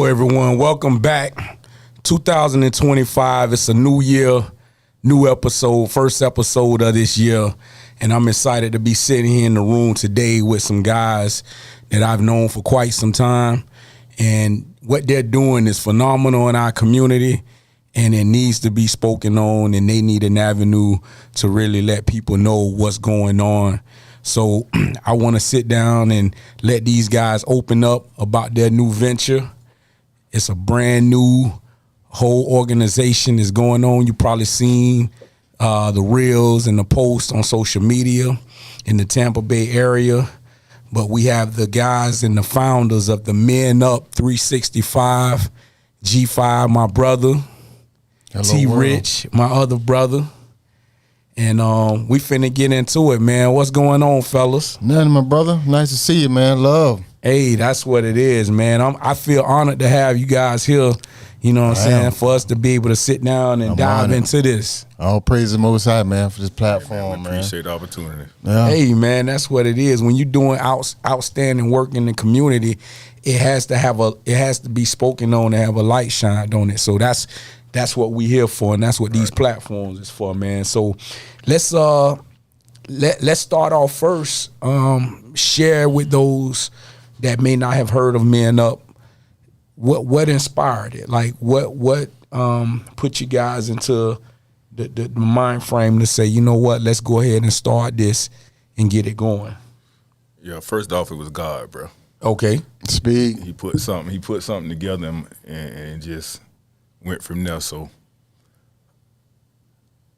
everyone. Welcome back. 2025. It's a new year, new episode, first episode of this year. And I'm excited to be sitting here in the room today with some guys that I've known for quite some time. And what they're doing is phenomenal in our community. And it needs to be spoken on, and they need an avenue to really let people know what's going on. So I want to sit down and let these guys open up about their new venture. It's a brand new whole organization is going on. You probably seen the reels and the posts on social media in the Tampa Bay area. But we have the guys and the founders of the Men Up 365, Gei Phive, my brother, T Rich, my other brother. And we finna get into it, man. What's going on, fellas? Nothing, my brother. Nice to see you, man. Love. Hey, that's what it is, man. I feel honored to have you guys here, you know what I'm saying, for us to be able to sit down and dive into this. All praise the Most High, man, for this platform, man. Appreciate the opportunity. Yeah. Hey, man, that's what it is. When you're doing outstanding work in the community, it has to be spoken on and have a light shined on it. So that's what we here for, and that's what these platforms is for, man. So let's start off first. Share with those that may not have heard of Men Up what inspired it. Like what put you guys into the mind frame to say, you know what, let's go ahead and start this and get it going. Yeah, first off, it was God, bro. Okay. Speak. He put something together and just went from there. So,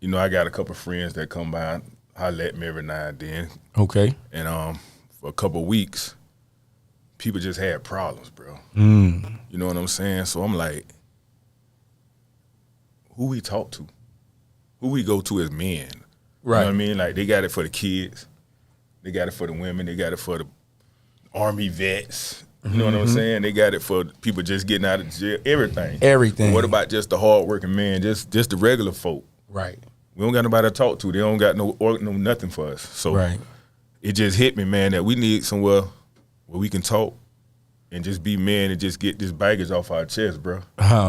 you know, I got a couple of friends that come by and holler at me every now and then. Okay. And for a couple of weeks, people just had problems, bro. You know what I'm saying? So I'm like, who we talk to? Who we go to as men? Right. You know what I mean? Like, they got it for the kids. They got it for the women. They got it for the Army vets. You know what I'm saying? They got it for people just getting out of jail, everything. Everything. But what about just the hardworking man, just the regular folk? Right. We don't got nobody to talk to. They don't got no nothing for us. So it just hit me, man, that we need somewhere where we can talk and just be men and just get this baggage off our chest, bro.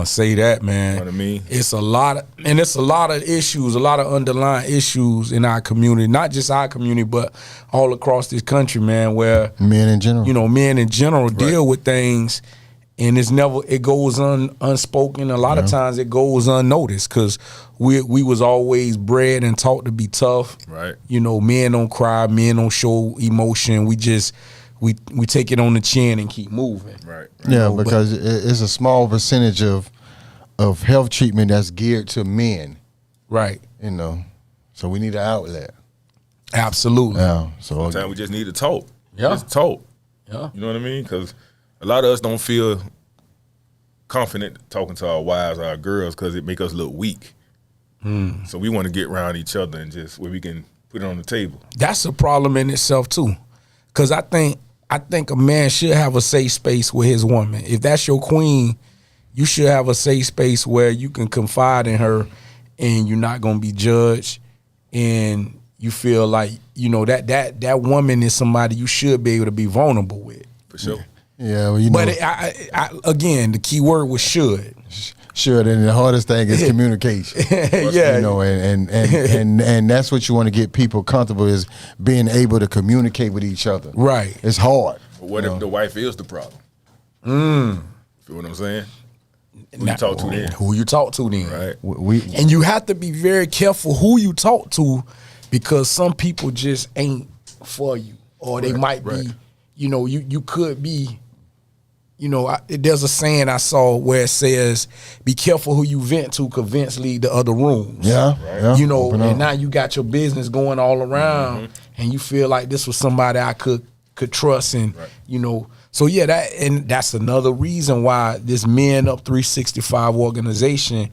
Say that, man. You know what I mean? It's a lot of issues, a lot of underlying issues in our community, not just our community, but all across this country, man, where Men in general. you know, men in general deal with things, and it goes unspoken. A lot of times it goes unnoticed because we was always bred and taught to be tough. Right. You know, men don't cry, men don't show emotion. We just we take it on the chin and keep moving. Right. Yeah, because it's a small percentage of health treatment that's geared to men. Right. You know, so we need an outlet. Absolutely. Yeah. So Sometimes we just need to talk. Yeah. Just talk. Yeah. You know what I mean? Because a lot of us don't feel confident talking to our wives or our girls because it make us look weak. So we want to get around each other and just where we can put it on the table. That's a problem in itself too, because I think a man should have a safe space with his woman. If that's your queen, you should have a safe space where you can confide in her and you're not going to be judged, and you feel like, you know, that woman is somebody you should be able to be vulnerable with. For sure. yeah, well, you know. But again, the key word was should. Sure, and the hardest thing is communication. Yeah. You know, and that's what you want to get people comfortable is being able to communicate with each other. Right. It's hard. But what if the wife is the problem? Feel what I'm saying? Who you talk to then? Who you talk to then. Right. And you have to be very careful who you talk to, because some people just ain't for you, or they might be, you know, you could be, you know, there's a saying I saw where it says, be careful who you vent to, because vents lead to other rooms. Yeah. You know, and now you got your business going all around, and you feel like this was somebody I could trust, and, you know, so yeah, that's another reason why this Men Up 365 organization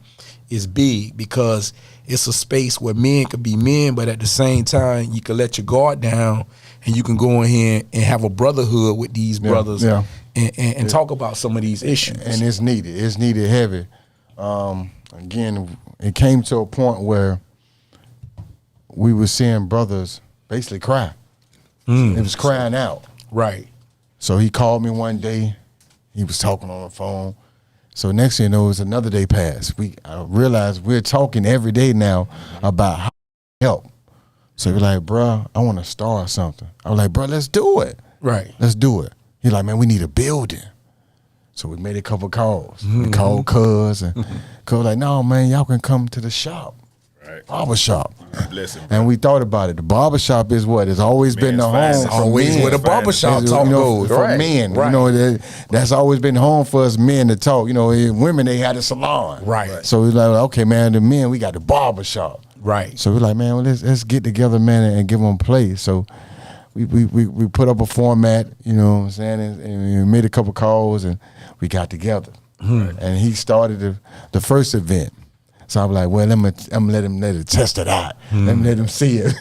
is big, because it's a space where men could be men, but at the same time, you can let your guard down and you can go in here and have a brotherhood with these brothers and talk about some of these issues. And it's needed. It's needed heavy. Again, it came to a point where we were seeing brothers basically cry. It was crying out. Right. So he called me one day. He was talking on the phone. So next thing you know, it's another day passed. I realized we're talking every day now about how to help. So we're like, bro, I want to start something. I was like, bro, let's do it. Right. Let's do it. He's like, man, we need a building. So we made a couple calls. We called Cuz, and Cuz like, no, man, y'all can come to the shop. Right. Barber shop. Bless him, bro. And we thought about it. The barber shop is what? It's always been the home Man's for finest. Always men. where the barbershop It's, talk goes. for Right. men. Right. You know, that's always been home for us men to talk. You know, women, they had a salon. Right. So we like, okay, man, the men, we got the barber shop. Right. So we're like, man, well, let's get together, man, and give them a place. So we put up a format, you know what I'm saying, and we made a couple calls, and we got together. And he started the first event. So I was like, well, I'm gonna let it test it out. Let him see it.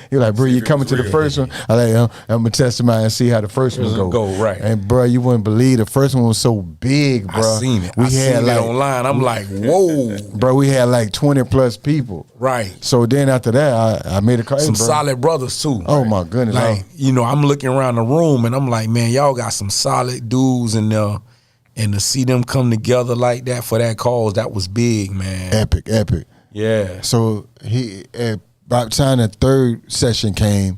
He was like, bro, you coming to the first one? I like, I'm gonna test him out and see how the first one go. Right. And bro, you wouldn't believe the first one was so big, bro. I seen it. We I had seen like, it online. I'm like, whoa. bro, we had like 20 plus people. Right. So then after that, I made a call. Some bro. solid brothers too. Oh my goodness. Like, you know, I'm looking around the room and I'm like, man, y'all got some solid dudes in there. And to see them come together like that for that cause, that was big, man. Epic. Yeah. So by the time the third session came,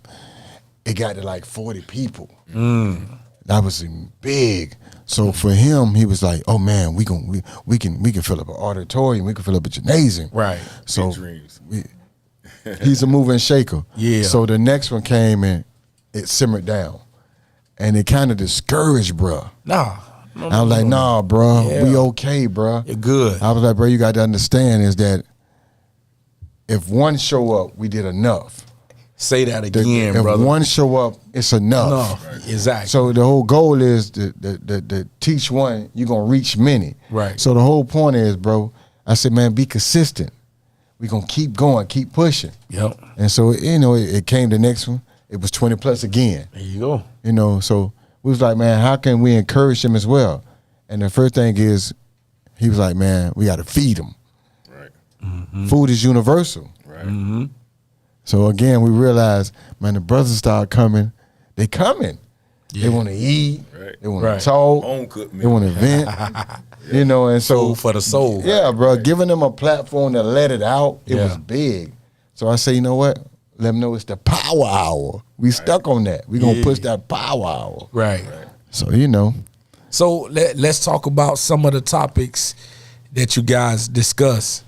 it got to like 40 people. That was big. So for him, he was like, "Oh man, we can fill up an auditorium, we can fill up a gymnasium." Right. So Big dreams. he's a mover and shaker. Yeah. So the next one came and it simmered down, and it kind of discouraged, bro. Nah. I was like, "Nah, bro, Yeah. we okay, bro." You're good. I was like, "Bro, you got to understand is that if one show up, we did enough. Say that again, if brother. one show up, it's enough." No. Exactly. So the whole goal is to teach one, you're going to reach many. Right. So the whole point is, bro, I said, man, be consistent. We're going to keep going, keep pushing. Yep. And so, you know, it came the next one. It was 20 plus again. There you go. You know, so we was like, man, how can we encourage them as well? And the first thing is, he was like, man, we got to feed them. Right. Food is universal. Right. So again, we realized, man, the brothers start coming. They coming. Yeah. They want to eat. Right. They want Right. to talk. Home cooked They want to vent. You know, and so Food for the soul. yeah, bro, giving them a platform to let it out, it Yeah. was big. So I say, you know what? Let them know it's the power hour. We stuck on that. We gonna Yeah. push that power hour. Right. So you know, So let's talk about some of the topics that you guys discuss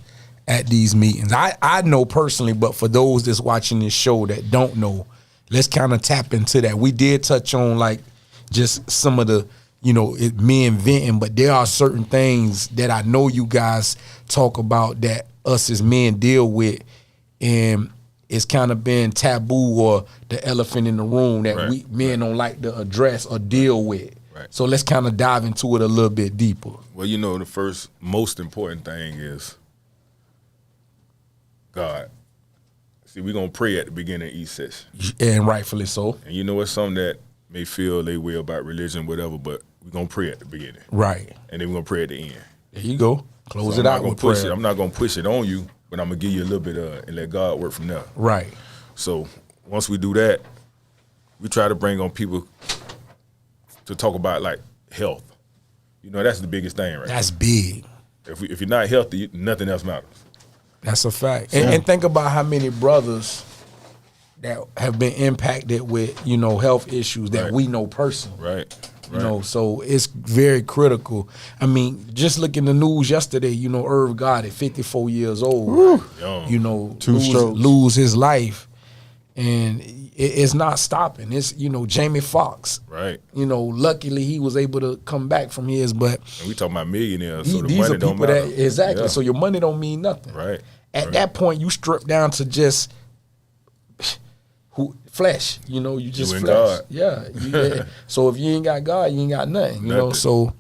at these meetings. I know personally, but for those that's watching this show that don't know, let's kind of tap into that. We did touch on like just some of the, you know, men venting, but there are certain things that I know you guys talk about that us as men deal with, and it's kind of been taboo or the elephant in the room that Right. we men don't like to address or deal with. Right. So let's kind of dive into it a little bit deeper. Well, you know, the first most important thing is God. See, we're going to pray at the beginning of each session. And rightfully so. And you know, it's some that may feel they will about religion, whatever, but we're going to pray at the beginning. Right. And then we're going to pray at the end. There you go. Close So it I'm not out gonna with push prayer. it. I'm not going to push it on you, but I'm going to give you a little bit and let God work from there. Right. So once we do that, we try to bring on people to talk about like health. You know, that's the biggest thing, right? That's big. If you're not healthy, nothing else matters. That's a fact. And think about how many brothers that have been impacted with, you know, health issues that Right. we know personally. Right. You know, so it's very critical. I mean, just look in the news yesterday, you know, Irv God at 54 years old, Young. you know, Two strokes. lose his life. And it's not stopping. It's, you know, Jamie Foxx. Right. You know, luckily he was able to come back from his, but And we talking about millionaires, so the these money are don't people matter. that exactly. Yeah. So your money don't mean nothing. Right. At Right. that point, you strip down to just flesh. You know, you just and flesh. God. Yeah. So if you ain't got God, you ain't got nothing. You know. Nothing. So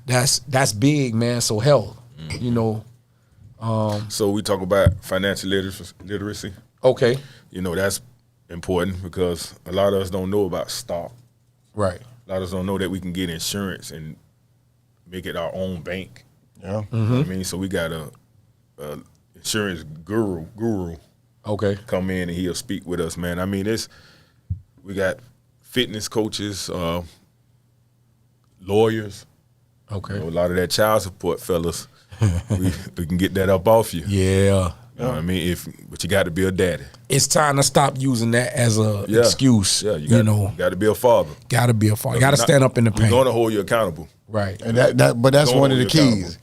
that's big, man. So health. Mm-hmm. You know. So we talk about financial literacy. Okay. You know, that's important because a lot of us don't know about stock. Right. A lot of us don't know that we can get insurance and make it our own bank. yeah. You know what I mean? So we got a insurance guru Okay. come in and he'll speak with us, man. I mean, we got fitness coaches, lawyers, Okay. You know, a lot of that child support, fellas, we can get that up off you. Yeah. You know what I mean? But you got to be a daddy. It's time to stop using that as a excuse. Yeah, you got to be a father. Got to be a father. Got to stand up in the pain. We're going to hold you accountable. Right. And but that's one of the keys.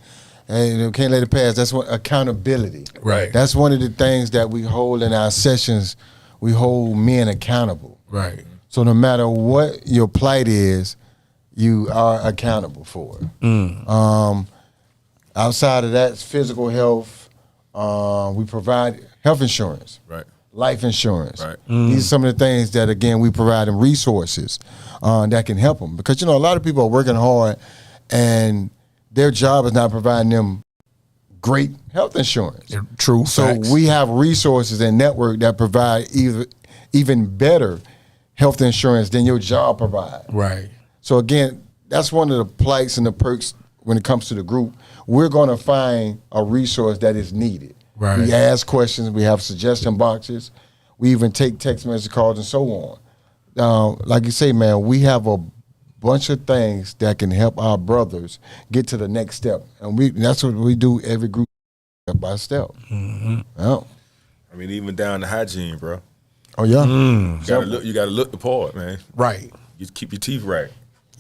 And you can't let it pass. That's what accountability. Right. That's one of the things that we hold in our sessions. We hold men accountable. Right. So no matter what your plight is, you are accountable for it. Outside of that, physical health. We provide health insurance. Right. Life insurance. Right. These are some of the things that, again, we provide them resources that can help them. Because, a lot of people are working hard and their job is not providing them great health insurance. True. So Facts. we have resources and network that provide even better health insurance than your job provides. Right. So, again, that's one of the plights and the perks when it comes to the group. We're going to find a resource that is needed. Right. We ask questions. We have suggestion boxes. We even take text message calls and so on. Like you say, man, we have a bunch of things that can help our brothers get to the next step. And that's what we do every group, step by step. Mm-hmm. Yeah. I mean, even down to hygiene, bro. Oh, yeah. You gotta look the part, man. Right. You keep your teeth right.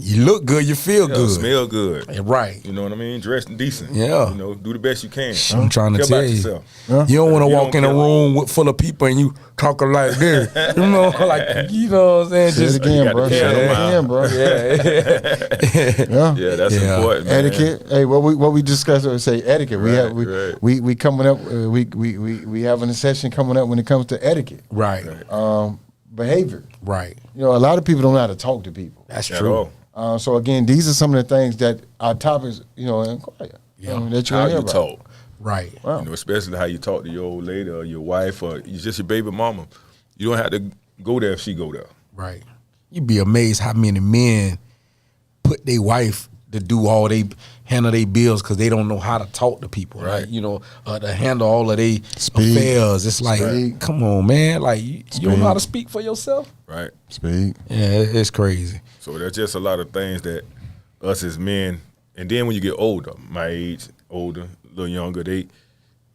You look good. You feel good. Smell good. Right. You know what I mean? Dressed decent. Yeah. Do the best you can. I'm trying to Care tell about you. yourself. You don't want to You walk don't in a care. room full of people and you talking like this. Like, you know what I'm saying? Say it again, got bro. the Say it piano again, bro. Yeah. Yeah, that's important, man. Etiquette. Hey, what we discussed was say etiquette. Right. We coming up. We having a session coming up when it comes to etiquette. Right. Behavior. Right. A lot of people don't know how to talk to people. That's At true. all. So again, these are some of the things that our topics, inquire. That you How hear you about. talk. Right. Wow. Especially how you talk to your old lady or your wife or just your baby mama. You don't have to go there if she go there. Right. You'd be amazed how many men put their wife to do handle their bills because they don't know how to talk to people. Right. To handle all of their affairs. It's like, come on, man. Like, you don't know how to speak for yourself? Right. Speak. Yeah, it's crazy. So there's just a lot of things that us as men, and then when you get older, my age, older, a little younger, you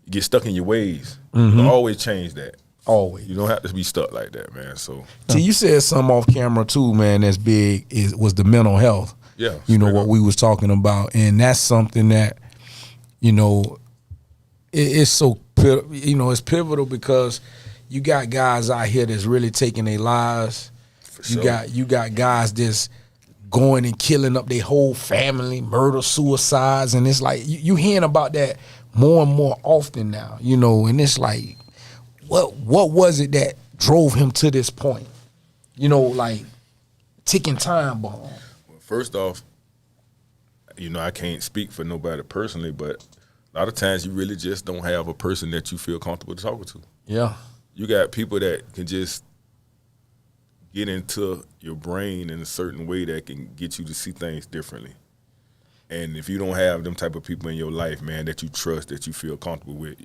get stuck in your ways. You always change that. Always. You don't have to be stuck like that, man. So See, you said something off camera too, man, that's big, was the mental health. yeah. What we was talking about. And that's something that, it's so, it's pivotal because you got guys out here that's really taking their lives. For sure. You got guys that's going and killing up their whole family, murder, suicides, and it's like you hearing about that more and more often now, and it's like, what was it that drove him to this point? Like ticking time bomb. Well, first off, I can't speak for nobody personally, but a lot of times you really just don't have a person that you feel comfortable talking to. Yeah. You got people that can just get into your brain in a certain way that can get you to see things differently. And if you don't have them type of people in your life, man, that you trust, that you feel comfortable with,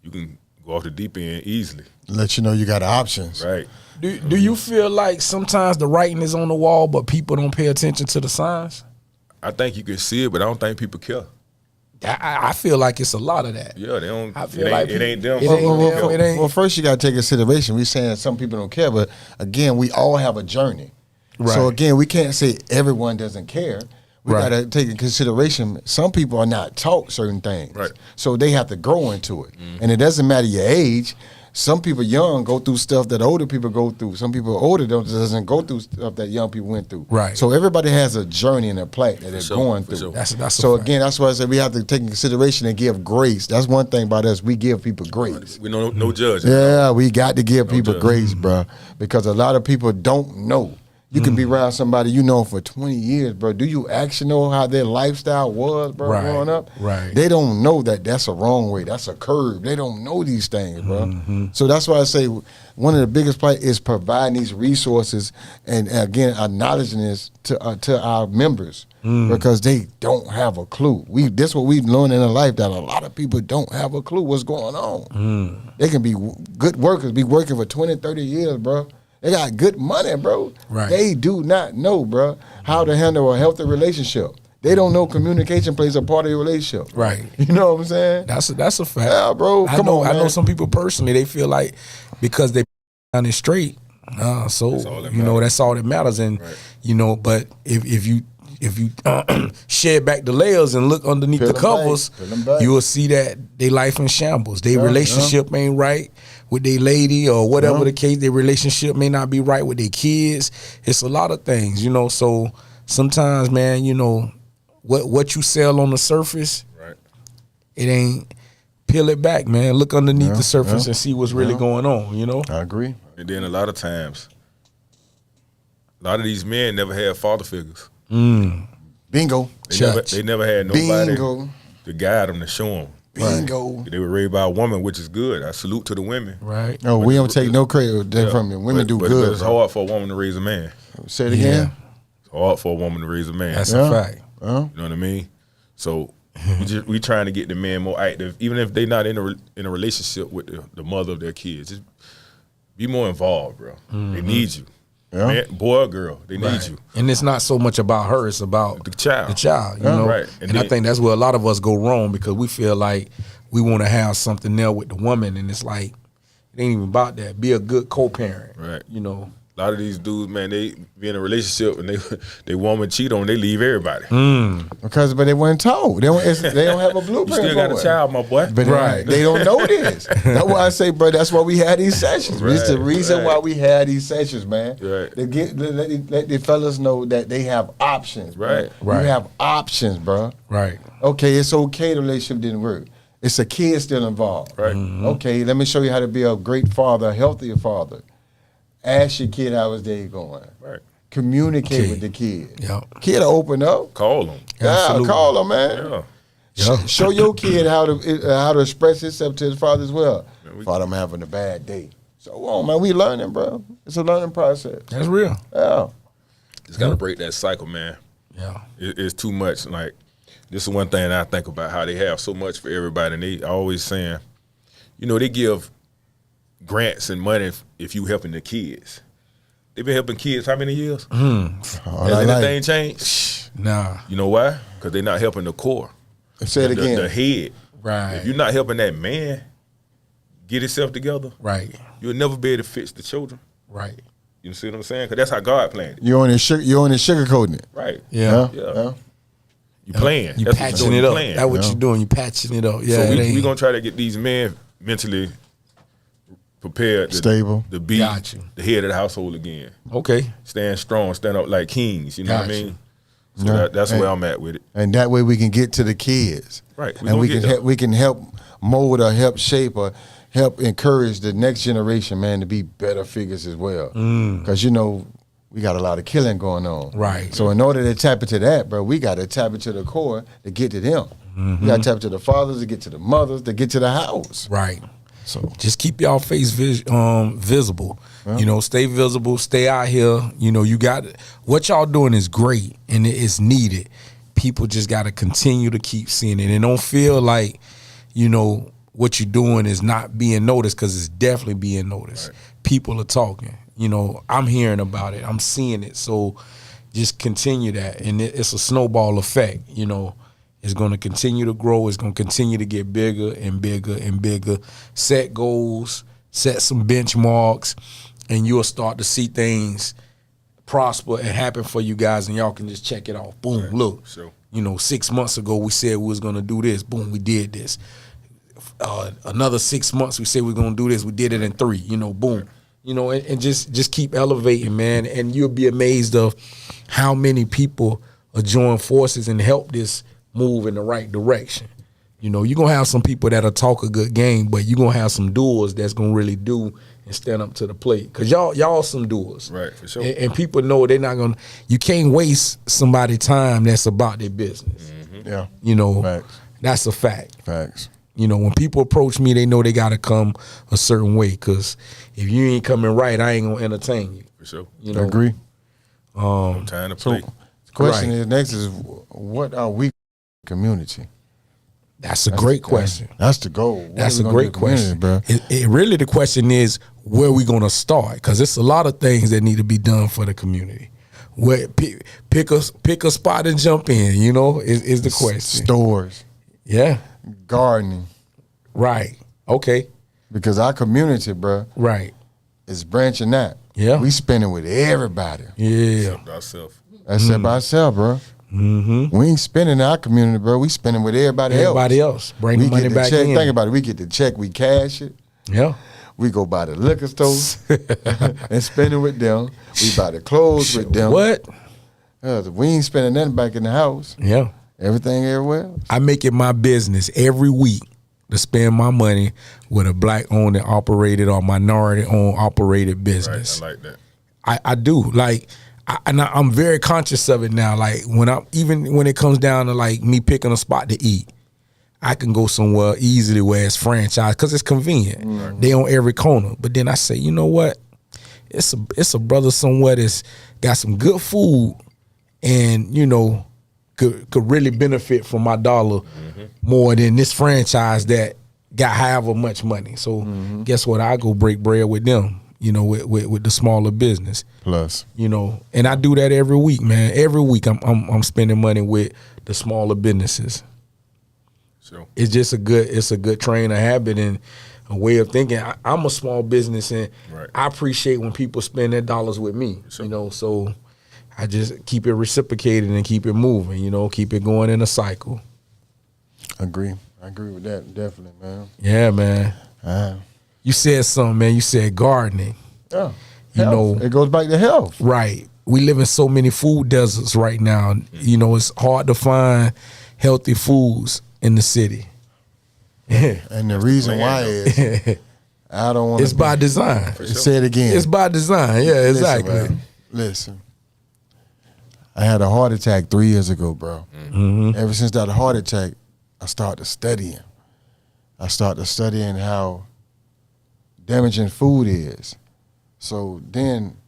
you can go off the deep end easily. Let you know you got options. Right. Do you feel like sometimes the writing is on the wall, but people don't pay attention to the signs? I think you can see it, but I don't think people care. I feel like it's a lot of that. Yeah, they don't. I feel It ain't them. Well, first you got to take consideration. We're saying some people don't care, but again, we all have a journey. Right. So again, we can't say everyone doesn't care. We Right. got to take in consideration some people are not taught certain things. Right. So they have to grow into it. And it doesn't matter your age. Some people young go through stuff that older people go through. Some people older doesn't go through stuff that young people went through. Right. So everybody has a journey and a plight that they're sure, going for through. sure. That's a So fact. again, that's why I said we have to take in consideration and give grace. That's one thing about us. We give people grace. We no judge. Yeah, we got to give people judge. grace, bro, because a lot of people don't know. You can be around somebody you know for 20 years, bro. Do you actually know how their lifestyle was, bro, Right, growing up? right. They don't know that that's a wrong way. That's a curve. They don't know these things, bro. So that's why I say one of the biggest part is providing these resources and again acknowledging this to our members because they don't have a clue. This what we've learned in life that a lot of people don't have a clue what's going on. They can be good workers, be working for 20, 30 years, bro. They got good money, bro. Right. They do not know, bro, how to handle a healthy relationship. They don't know communication plays a part of your relationship. Right. You know what I'm saying? That's a fact. Yeah, bro. I Come know. on, I know man. some people personally. They feel like because they down it straight, so you know that's all that matters. And you know, but if you shed back the layers and look underneath Peel the them covers, back. Peel them back. you will see that they life in shambles. Their Yeah, relationship ain't right with their lady or whatever the case. Their relationship may not be right with their kids. It's a lot of things, you know. So sometimes, man, you know, what you sell on the surface, it ain't. Peel it back, man. Look underneath the surface and see what's really going on, you know? I agree. And then a lot of times, a lot of these men never had father figures. Bingo. They never had nobody Bingo. to guide them, to show them. Bingo. They were raised by a woman, which is good. I salute to the women. Right. No, we don't take no credit from you. Women do but good. it's hard for a woman to raise a man. Say it again. It's hard for a woman to raise a man. That's a fact. You know what I mean? So we trying to get the men more active, even if they not in a relationship with the mother of their kids. Just be more involved, bro. They need you. Yeah. Man, boy or girl, they need you. And it's not so much about her; it's about The child. The child, you know. Right. And I think that's where a lot of us go wrong because we feel like we want to have something there with the woman, and it's like it ain't even about that. Be a good co-parent, Right. You know. A lot of these dudes, man, they be in a relationship and they woman cheat on, they leave everybody. But they weren't told. They don't have a blueprint. You still got for a it. child, my boy. But they don't know this. That's why I say, bro, that's why we had these sessions. It's the reason why we had these sessions, man. Right. To let the fellas know that they have options. Bro. Right. You have options, bro. Right. Okay, it's okay the relationship didn't work. It's a kid still involved. Right. Okay, let me show you how to be a great father, a healthier father. Ask your kid how his day going. Right. Communicate with the kid. Yeah. Kid will open up. Call them. Absolutely. Call him, man. Yeah. Show your kid how to express himself to his father as well. Father, I'm having a bad day. So on, man, we learning, bro. It's a learning process. That's real. Yeah. Just got to break that cycle, man. Yeah. It's too much. Like, this is one thing I think about, how they have so much for everybody. And they always saying, you know, they give grants and money if you helping the kids. They've been helping kids how many years? Has anything changed? Nah. You know why? Because they're not helping the core. Say it again. The head. Right. If you're not helping that man get himself together, Right. you'll never be able to fix the children. Right. You see what I'm saying? Because that's how God planned it. You're on the sugarcoating it. Right. Yeah. Yeah. You playing. You That's patching what it you're up. playing. That's what you're doing. You patching it up. Yeah. So it we ain't- gonna try to get these men mentally prepared, Stable. to be Got you. the head of the household again. Okay. Stand strong, stand up like kings. You know what I Got you. mean? So that's where I'm at with it. And that way we can get to the kids. Right. And we gonna can get we can help mold or help shape or help encourage the next generation, man, to be better figures as well. Because, you know, we got a lot of killing going on. Right. So in order to tap into that, bro, we got to tap into the core to get to them. We got to tap into the fathers to get to the mothers to get to the house. Right. So Just keep y'all face visible. You know, stay visible, stay out here. You know, you got what y'all doing is great and it's needed. People just got to continue to keep seeing it and don't feel like, you know, what you're doing is not being noticed, because it's definitely being noticed. Right. People are talking. You know, I'm hearing about it. I'm seeing it. So just continue that. And it's a snowball effect, you know. It's going to continue to grow. It's going to continue to get bigger and bigger and bigger. Set goals, set some benchmarks, and you'll start to see things prosper and happen for you guys, and y'all can just check it off. Boom, right. Look. Sure. You know, 6 months ago we said we was going to do this. Boom, we did this. Another 6 months we said we are going to do this. We did it in 3. You know, boom. Right. You know, and just keep elevating, man. And you'll be amazed of how many people are join forces and help this move in the right direction. You know, you're going to have some people that'll talk a good game, but you're going to have some doers that's going to really do and stand up to the plate. Because y'all some doers. Right, for sure. And people know they're not going to, you can't waste somebody's time that's about their business. Mm-hmm. Yeah. You know, Facts. That's a fact. Facts. You know, when people approach me, they know they got to come a certain way, because if you ain't coming right, I ain't going to entertain you. For sure. You know? I agree. Time to play. The question Right. is next is, what are we community? That's a great question. That's the goal. What That's are a we gonna great do community, question, bro. It really, the question is, where we going to start? Because it's a lot of things that need to be done for the community. What pick a spot and jump in, you know, is the question. Stores. Yeah. Gardening. Right. Okay. Because our community, bro, Right. is branching out. Yeah. We spending with everybody. Yeah. Except ourselves. Except ourselves, bro. Mm-hmm. We ain't spending in our community, bro. We spending with everybody else. Bring the money back check. in. Think about it. We get the check, we cash it. Yeah. We go buy the liquor store and spend it with them. We buy the clothes with them. What? We ain't spending nothing back in the house. Yeah. Everything everywhere else. I make it my business every week to spend my money with a black owned and operated or minority owned operated business. Right, I like that. I do. Like, I'm very conscious of it now. Like even when it comes down to like me picking a spot to eat, I can go somewhere easily where it's franchised because it's convenient. Mm-hmm. They on every corner. But then I say, you know what? It's a brother somewhere that's got some good food and, you know, could really benefit from my dollar more than this franchise that got however much money. So guess what? I go break bread with them, you know, with the smaller business. Plus. You know, and I do that every week, man. Every week I'm spending money with the smaller businesses. Sure. It's just a good train of habit and a way of thinking. I'm a small business and I appreciate when people spend their dollars with me. Sure. You know, so I just keep it reciprocated and keep it moving, you know, keep it going in a cycle. Agree. I agree with that, definitely, man. Yeah, man. You said something, man. You said gardening. Yeah. You health. know, it goes back to health. Right. We live in so many food deserts right now. You know, it's hard to find healthy foods in the city. And the reason why is I don't want to. It's by design. Say it again. It's by design. Yeah, exactly. Listen. I had a heart attack 3 years ago, bro. Mm-hmm. Ever since that heart attack, I started studying. I started studying how damaging food is. So then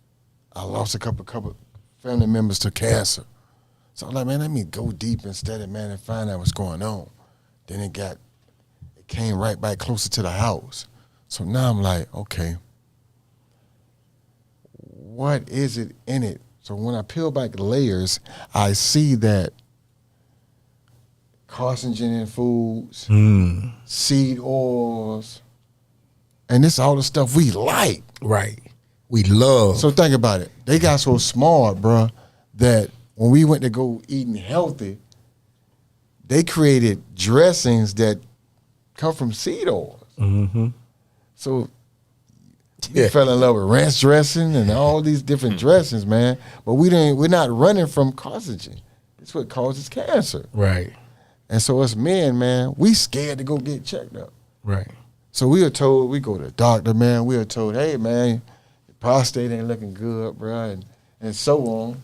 I lost a couple family members to cancer. So I'm like, man, let me go deep and study, man, and find out what's going on. Then it came right back closer to the house. So now I'm like, okay, what is it in it? So when I peel back the layers, I see that carcinogen in foods, seed oils, and this all the stuff we like. Right. We love. So think about it. They got so smart, bro, that when we went to go eating healthy, they created dressings that come from seed oils. Mm-hmm. So we fell in love with ranch dressing and all these different dressings, man. But we're not running from carcinogen. It's what causes cancer. Right. And so us men, man, we scared to go get checked up. Right. So we are told, we go to the doctor, man. We are told, hey, man, your prostate ain't looking good, bro, and so on.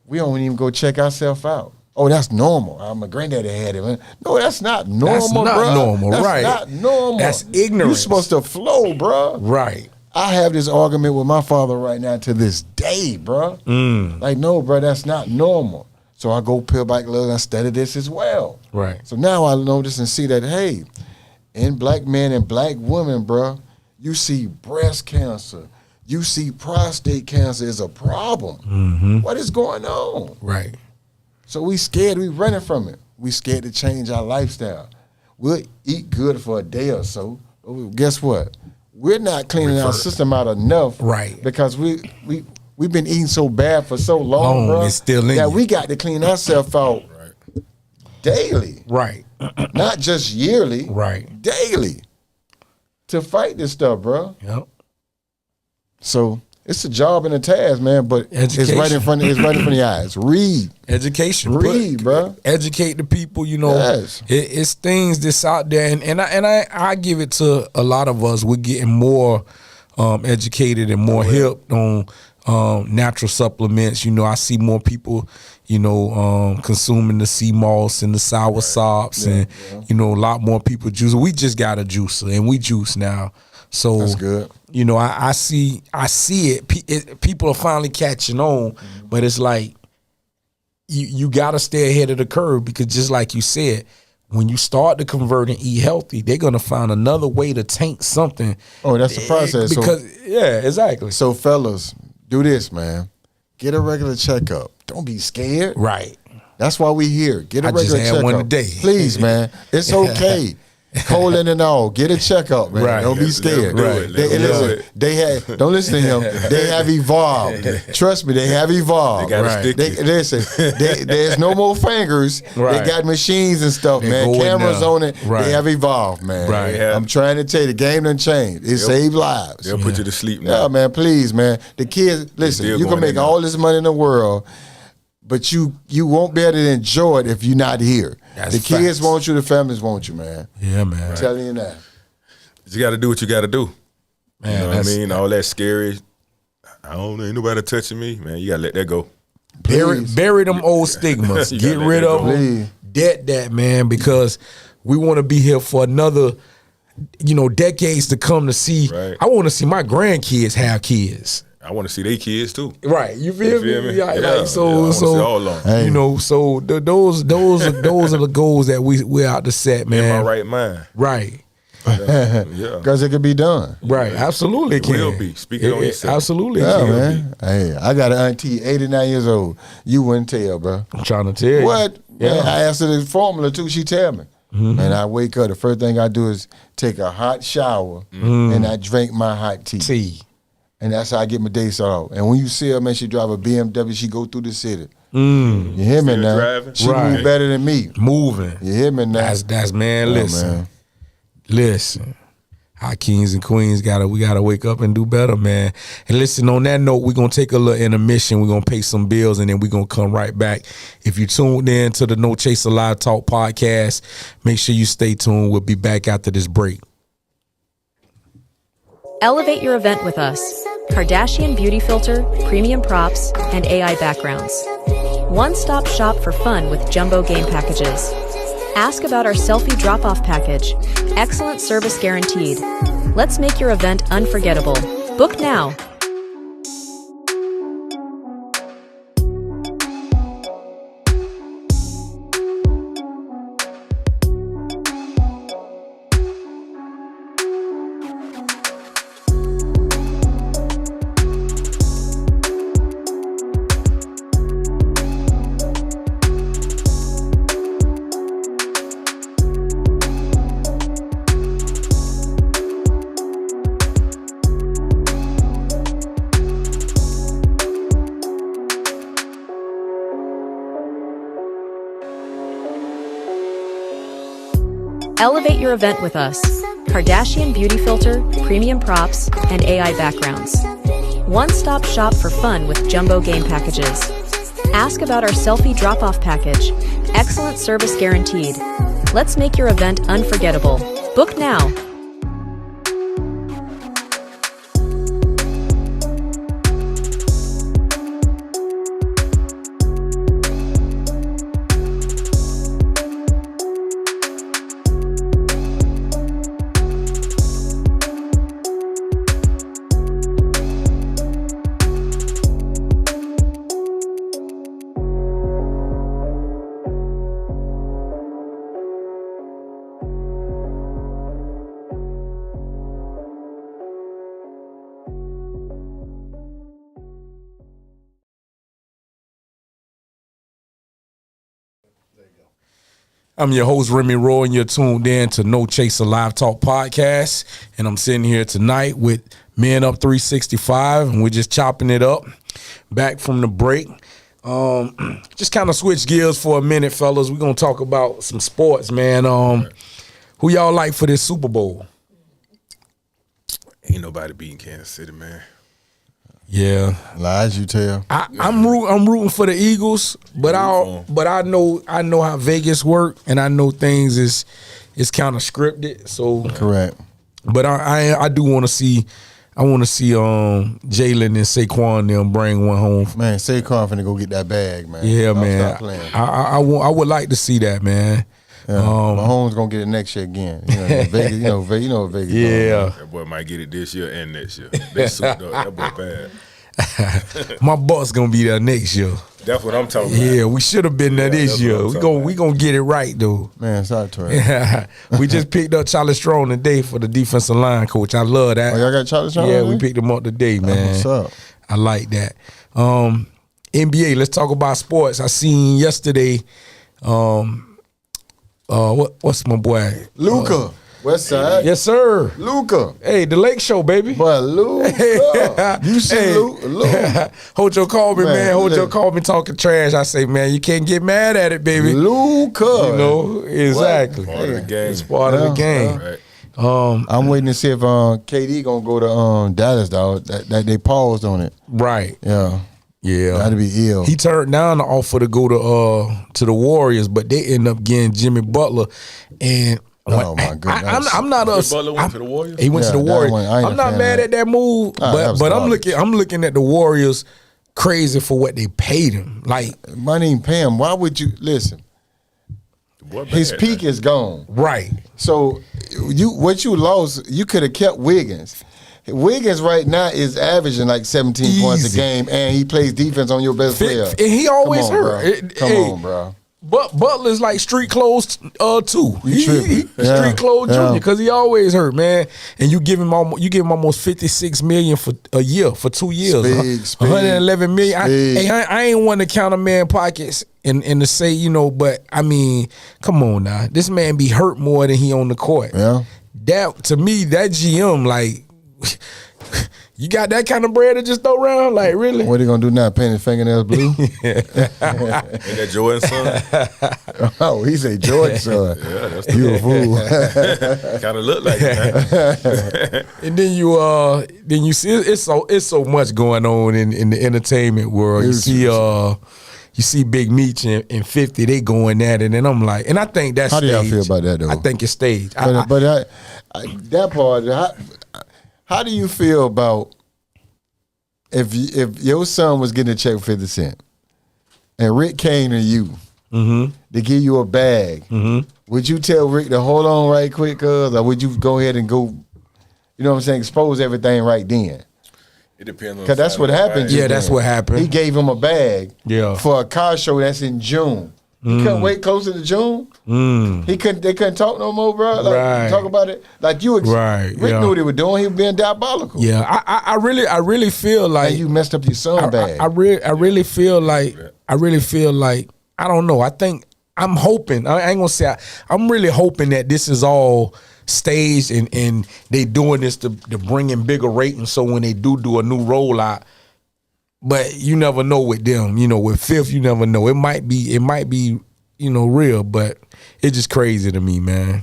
We don't even go check ourselves out. Oh, that's normal. My granddaddy had it, man. No, that's not normal, That's not bro. normal, That's right. not normal. That's ignorance. You're supposed to flow, bro. Right. I have this argument with my father right now to this day, bro. Like, no, bro, that's not normal. So I go peel back a little and study this as well. Right. So now I notice and see that, hey, in black men and black women, bro, you see breast cancer. You see prostate cancer is a problem. Mm-hmm. What is going on? Right. So we scared, we running from it. We scared to change our lifestyle. We'll eat good for a day or so. But guess what? We're not cleaning our system out enough. Right. Because we've been eating so bad for so long, bro, it's still in that you. we got to clean ourselves out daily. Right. Not just yearly. Right. Daily. To fight this stuff, bro. Yep. So it's a job and a task, man, but Education. it's right in front of your eyes. Read. Education. Read, bro. Educate the people, you know. Yes. It's things that's out there and I give it to a lot of us. We're getting more educated and more hip on natural supplements. You know, I see more people, you know, consuming the sea moss and the sour sops and you know, a lot more people juice. We just got a juicer and we juice now. So That's good. You know, I see it. People are finally catching on, but it's like you got to stay ahead of the curve because just like you said, when you start to convert and eat healthy, they're gonna find another way to taint something. Oh, that's the process. Because yeah, exactly. So fellas, do this, man. Get a regular checkup. Don't be scared. Right. That's why we here. Get a I just regular had checkup. one today. Please, man. It's okay. Colon and all. Get a checkup, man. Right. Don't be scared. Right. Don't listen to him. They have evolved. Trust me, they have evolved. They got Right. a stick. Listen, there's no more fingers. Right. They got machines and stuff, They man. go in Cameras now. on it. Right. They have evolved, man. Right. I'm trying to tell you, the game done changed. It saved lives. They'll put you to sleep now. Yeah, man, please, man. The kids, listen, still you can going make in now. all this money in the world, but you won't be able to enjoy it if you're not here. That's the kids facts. want you, the families want you, man. Yeah, man. I'm telling you that. You got to do what you got to do. Man, You know what I that's- mean? All that scary. I don't know, ain't nobody touching me, man. You got to let that go. Bury them old stigmas. You Get gotta let rid that of go. them. Please. Dead that, man, because we want to be here for another, decades to come to see. Right. I want to see my grandkids have kids. I want to see their kids too. Right, you feel, You feel me? me? Like, Yeah, like, yeah, I so, wanna so see all of 'em. Hey. those are the goals that we're out to set, In man. my right mind. Right, Yeah. Because it could be done. right, absolutely, it It will can. be. Speak it on yourself. Absolutely, it Yeah, can. man. Hey, I got an auntie, 89 years old. You wouldn't tell, bro. I'm trying to tell you. What? Yeah. Man, I asked her the formula too. She tell me. And I wake up. The first thing I do is take a hot shower and I drink my hot tea. T. And that's how I get my day started off. And when you see her, man, she drive a BMW. She go through the city. Mm. You hear me Still now? driving? She Right. move better than me. Moving. You hear me now? That's man. Yeah, Listen, man. listen. Our kings and queens we gotta wake up and do better, man. And listen, on that note, we're gonna take a little intermission. We're gonna pay some bills and then we're gonna come right back. If you tuned in to the No Chaser Live Talk podcast, make sure you stay tuned. We'll be back after this break. Elevate your event with us. Kardashian beauty filter, premium props, and AI backgrounds. One-stop shop for fun with jumbo game packages. Ask about our selfie drop-off package. Excellent service guaranteed. Let's make your event unforgettable. Book now. Elevate your event with us. Kardashian beauty filter, premium props, and AI backgrounds. One-stop shop for fun with jumbo game packages. Ask about our selfie drop-off package. Excellent service guaranteed. Let's make your event unforgettable. Book now. I'm your host, Remy Roe, and you're tuned in to No Chaser Live Talk podcast. And I'm sitting here tonight with Men Up 365, and we're just chopping it up. Back from the break. Just kind of switch gears for a minute, fellas. We're going to talk about some sports, man. Who y'all like for this Super Bowl? Ain't nobody beating Kansas City, man. Yeah. Lies you tell. I'm rooting for the Eagles, but I know how Vegas work, and I know things is kind of scripted. So Correct. but I do want to see. I want to see Jalen and Saquon them bring one home. Man, Saquon finna go get that bag, man. Yeah, Don't man. Stop playing. I would like to see that, man. Yeah. Mahomes gonna get it next year again. Vegas, you know what Vegas. doing, Yeah, That boy might get it this year and next year. They souped up. That boy bad. my Bucks gonna be there next year. That's what I'm talking about. Yeah, we should have been there this that's year. what I'm We gonna get it right though. man. Stop trying. We just picked up Charlie Strong today for the defensive line coach. I love that. Oh, y'all got Charlie Strong? Yeah, we already? picked him up today, man. What's up? I like that. NBA. Let's talk about sports. I seen yesterday. What's my boy? Luka. West Side. Yes, sir. Luka. Hey, the Lake Show, baby. But Luka. You see Luka. Hojo called me, man. Hojo look. called me talking trash. I say, man, you can't get mad at it, baby. Luka. You know, exactly. Part of the game. It's part of the game. Right. I'm waiting to see if KD gonna go to Dallas, dog. That they paused on it. Right. Yeah. Yeah. That'd be ill. He turned down the offer to go to the Warriors, but they end up getting Jimmy Butler. And Oh, my goodness. I'm not Jimmy Butler went to the Warriors? He went to the Yeah, that Warriors. one, I ain't I'm a not fan mad of at that move, that was but I'm garbage. looking at the Warriors crazy for what they paid him. Like, Money ain't paying. Why would you listen? Boy, His bad, peak man. is gone. right. So what you lost, you could have kept Wiggins. Wiggins right now is averaging like 17 points a Easy. game, and he plays defense on your best player. And he always Come on, hurt. bro. Come on, bro. But Butler's like street clothes too. He tripping. Yeah. street clothes Yeah. junior because he always hurt, man. And you give him almost $56 million for a year for 2 years. Speed, 111 million. speed. I ain't want to count a man pockets and to say, you know, but I mean, come on now. This man be hurt more than he on the court. Yeah. That to me, that GM like. You got that kind of bread to just throw around? Like, really? What he gonna do now? Paint his fingernails blue? Ain't that Jordan's son? Oh, he's a Jordan son. Yeah, that's You a fool. kind of look like it, man. And then you see it's so much going on in the entertainment world. You see Big Meech and 50, they going at it, and I'm like, and I think that's How do y'all staged. feel about that, though? I think it's staged. But that part, how do you feel about if your son was getting a check for 50 Cent and Rick came to you to give you a bag, would you tell Rick to hold on right quick, cuz, or would you go ahead and go, you know what I'm saying, expose everything right then? It depends on. Because that's what happened. Yeah, that's what happened. He gave him a bag Yeah. for a car show that's in June. He couldn't wait closer to June. They couldn't talk no more, bro. Like, Right. talk about it. Like you, Right, Rick yeah. knew what he was doing. He was being diabolical. Yeah, I really feel like And you messed up your son bag. I really feel like I don't know. I think I'm hoping. I ain't gonna say. I'm really hoping that this is all staged and they doing this to bring in bigger ratings. So when they do a new rollout, but you never know with them. You know, with Fifth, you never know. It might be real, but it's just crazy to me, man.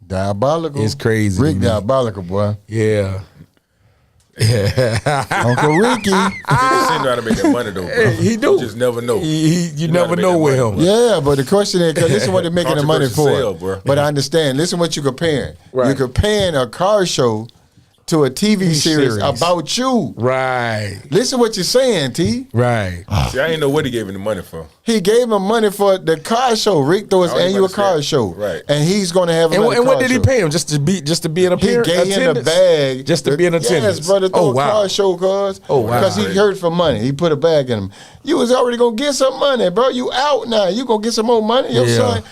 Diabolical. It's crazy, Rick man. diabolical, boy. Yeah. Uncle Ricky. He seem to how to make that money though, bro. Hey, he do. You just never know. You know how never to make know that with money, him. bro. Yeah, but the question is, because listen what they're making the money for. Controversial sale, bro. But I understand. Listen what you're comparing. Right. You're comparing a car show to a TV series about you. Right. Listen what you're saying, T. Right. See, I ain't know what he gave him the money for. He gave him money for the car show. Rick throw his I was annual about to say, car show. right. And he's going to have And, another and what car did he show. pay him? Just to be an He appearance? gave him the bag. Just to be in attendance. Yes, brother, throw Oh, a wow. car show, cuz. Oh, wow. Because he hurt for money. He put a bag in him. You was already going to get some money, bro. You out now. You going to get some more money.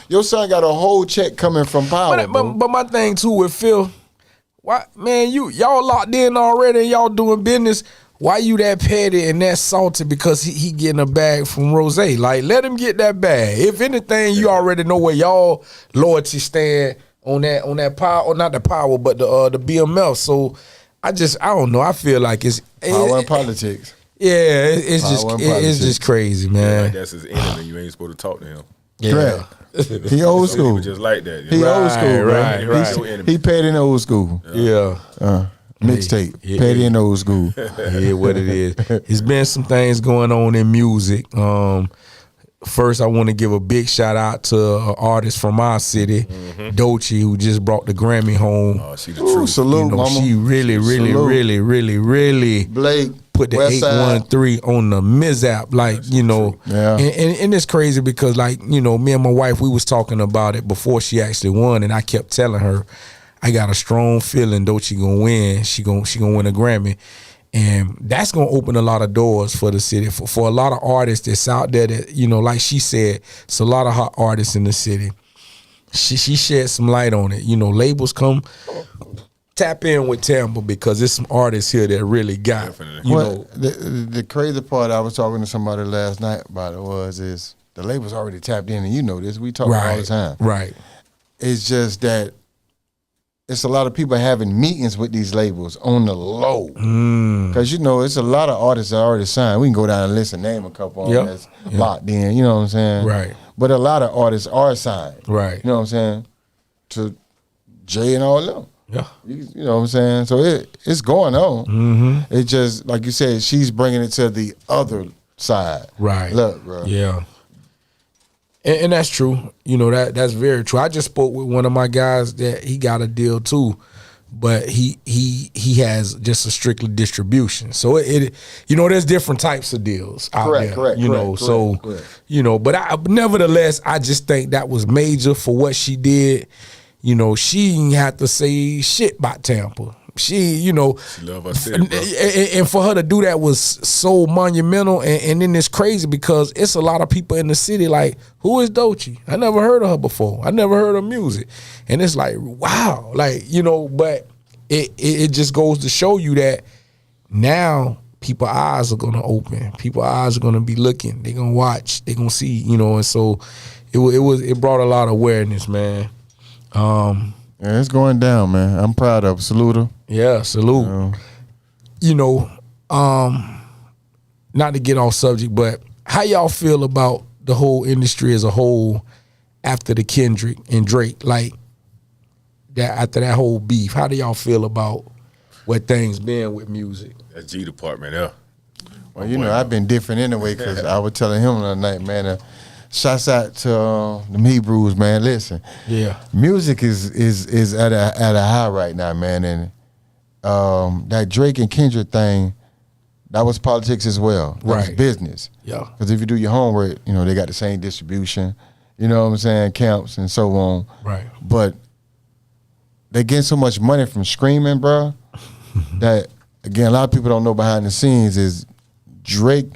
Your son got a whole check coming from Power, bro. But my thing too with Phil, why, man, y'all locked in already and y'all doing business. Why you that petty and that salty because he getting a bag from Rose? Like, let him get that bag. If anything, you already know where y'all loyalty stand on that power, or not the power, but the BMF. So I don't know. I feel like it's Power and politics. Yeah, it's Power and it's politics. just crazy, Like man. that's his enemy. You ain't supposed to talk to him. Yeah. Correct. He old Some people school. just like that. He old school, bro. right. He paid in old school. Yeah. Mixtape. Yeah. Paid in old school. Yeah, what it is. It's been some things going on in music. First, I want to give a big shout out to an artist from our city, Doechii, who just brought the Grammy home. Oh, she the Ooh, truth. salute, You know, mama. she really Salute. Blake. put the West Side. 813 on the Mizap, like, you know. Yeah. And it's crazy because, like, you know, me and my wife, we was talking about it before she actually won, and I kept telling her, I got a strong feeling Doechii gonna win. She gonna win a Grammy. And that's gonna open a lot of doors for the city, for a lot of artists that's out there that, you know, like she said, it's a lot of hot artists in the city. She shed some light on it. You know, labels come tap in with Tampa because there's some artists here that really got. Definitely. You Well, know, the crazy part I was talking to somebody last night about it is the label's already tapped in, and you know this. We talk about it all the time. Right. It's just that it's a lot of people having meetings with these labels on the low. Because, you know, it's a lot of artists that already signed. We can go down and list and name a couple of them that's locked in, you know what I'm saying? Right. But a lot of artists are signed. Right. You know what I'm saying? To Jay and all of them. Yeah. You know what I'm saying? So it's going on. It's just, like you said, she's bringing it to the other side. Right. Look, bro. Yeah. And that's true. You know, that's very true. I just spoke with one of my guys that he got a deal too, but he has just a strictly distribution. So it you know, there's different types of deals out there. Correct. You know, but nevertheless, I just think that was major for what she did. You know, she didn't have to say shit about Tampa. She, you know, She love her city, bro. and for her to do that was so monumental, and then it's crazy because it's a lot of people in the city like, who is Doechii? I never heard of her before. I never heard her music, and it's like, wow, like, you know, but it just goes to show you that now people's eyes are gonna open, people's eyes are gonna be looking, they're gonna watch, they're gonna see, you know, and so it brought a lot of awareness, man. Yeah, it's going down, man. I'm proud of her. Salute her. Yeah, salute. You know, not to get off subject, but how y'all feel about the whole industry as a whole after the Kendrick and Drake, like that, after that whole beef? How do y'all feel about where things been with music? That G department, yeah. Well, you know, I've been different anyway because I was telling him the other night, man, shouts out to them Hebrews, man. Listen, Yeah. music is at a high right now, man, and that Drake and Kendrick thing, that was politics as well. That was Right. business. Yeah. Because if you do your homework, you know, they got the same distribution, you know what I'm saying, camps and so on. Right. But they getting so much money from streaming, bro, that, again, a lot of people don't know behind the scenes is Drake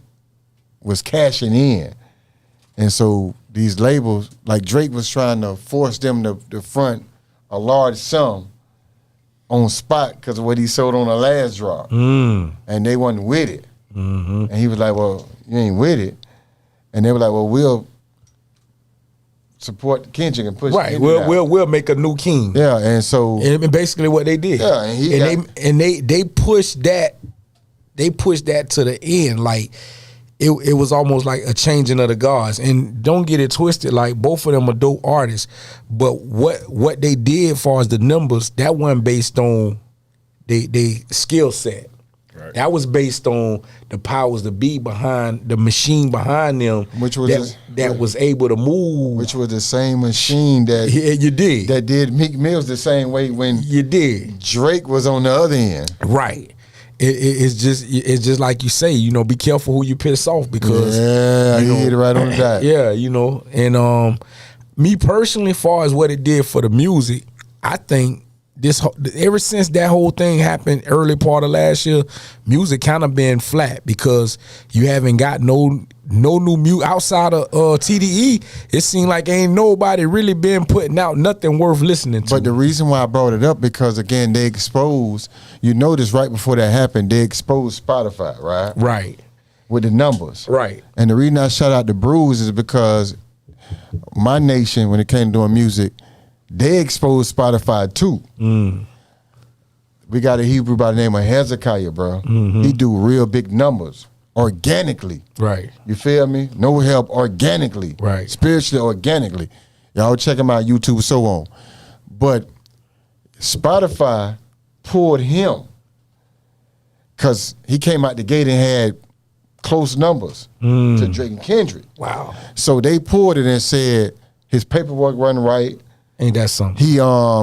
was cashing in. And so these labels, like Drake was trying to force them to front a large sum on spot because of what he sold on the last drop. And they wasn't with it. And he was like, well, you ain't with it. And they were like, well, we'll support Kendrick and push Right. Kendrick out. We'll make a new king. Yeah, and so And basically what they did. Yeah, and they pushed that. They pushed that to the end. Like it was almost like a changing of the guards. And don't get it twisted. Like both of them are dope artists, but what they did as far as the numbers, that wasn't based on they skill set. Right. That was based on the powers that be behind the machine behind them, Which was that was able to move. which was the same machine that Yeah, you did. that did Meek Mills the same way when You did. Drake was on the other end. Right. It's just like you say, you know, be careful who you piss off because Yeah, you you know, hit it right on the dot. Yeah, you know, and me personally, as far as what it did for the music, I think ever since that whole thing happened early part of last year, music kind of been flat because you haven't got no new music outside of TDE. It seemed like ain't nobody really been putting out nothing worth listening to. But the reason why I brought it up because again they exposed. You notice right before that happened, they exposed Spotify, right? Right. With the numbers, Right. And the reason I shout out the Brews is because my nation, when it came to doing music, they exposed Spotify too. We got a Hebrew by the name of Hezekiah, bro. He do real big numbers organically. Right. You feel me? No help, organically. Right. Spiritually, organically. Y'all check him out, YouTube, so on. But Spotify pulled him because he came out the gate and had close numbers to Drake and Kendrick. Wow. So they pulled it and said his paperwork wasn't right. Ain't that something? He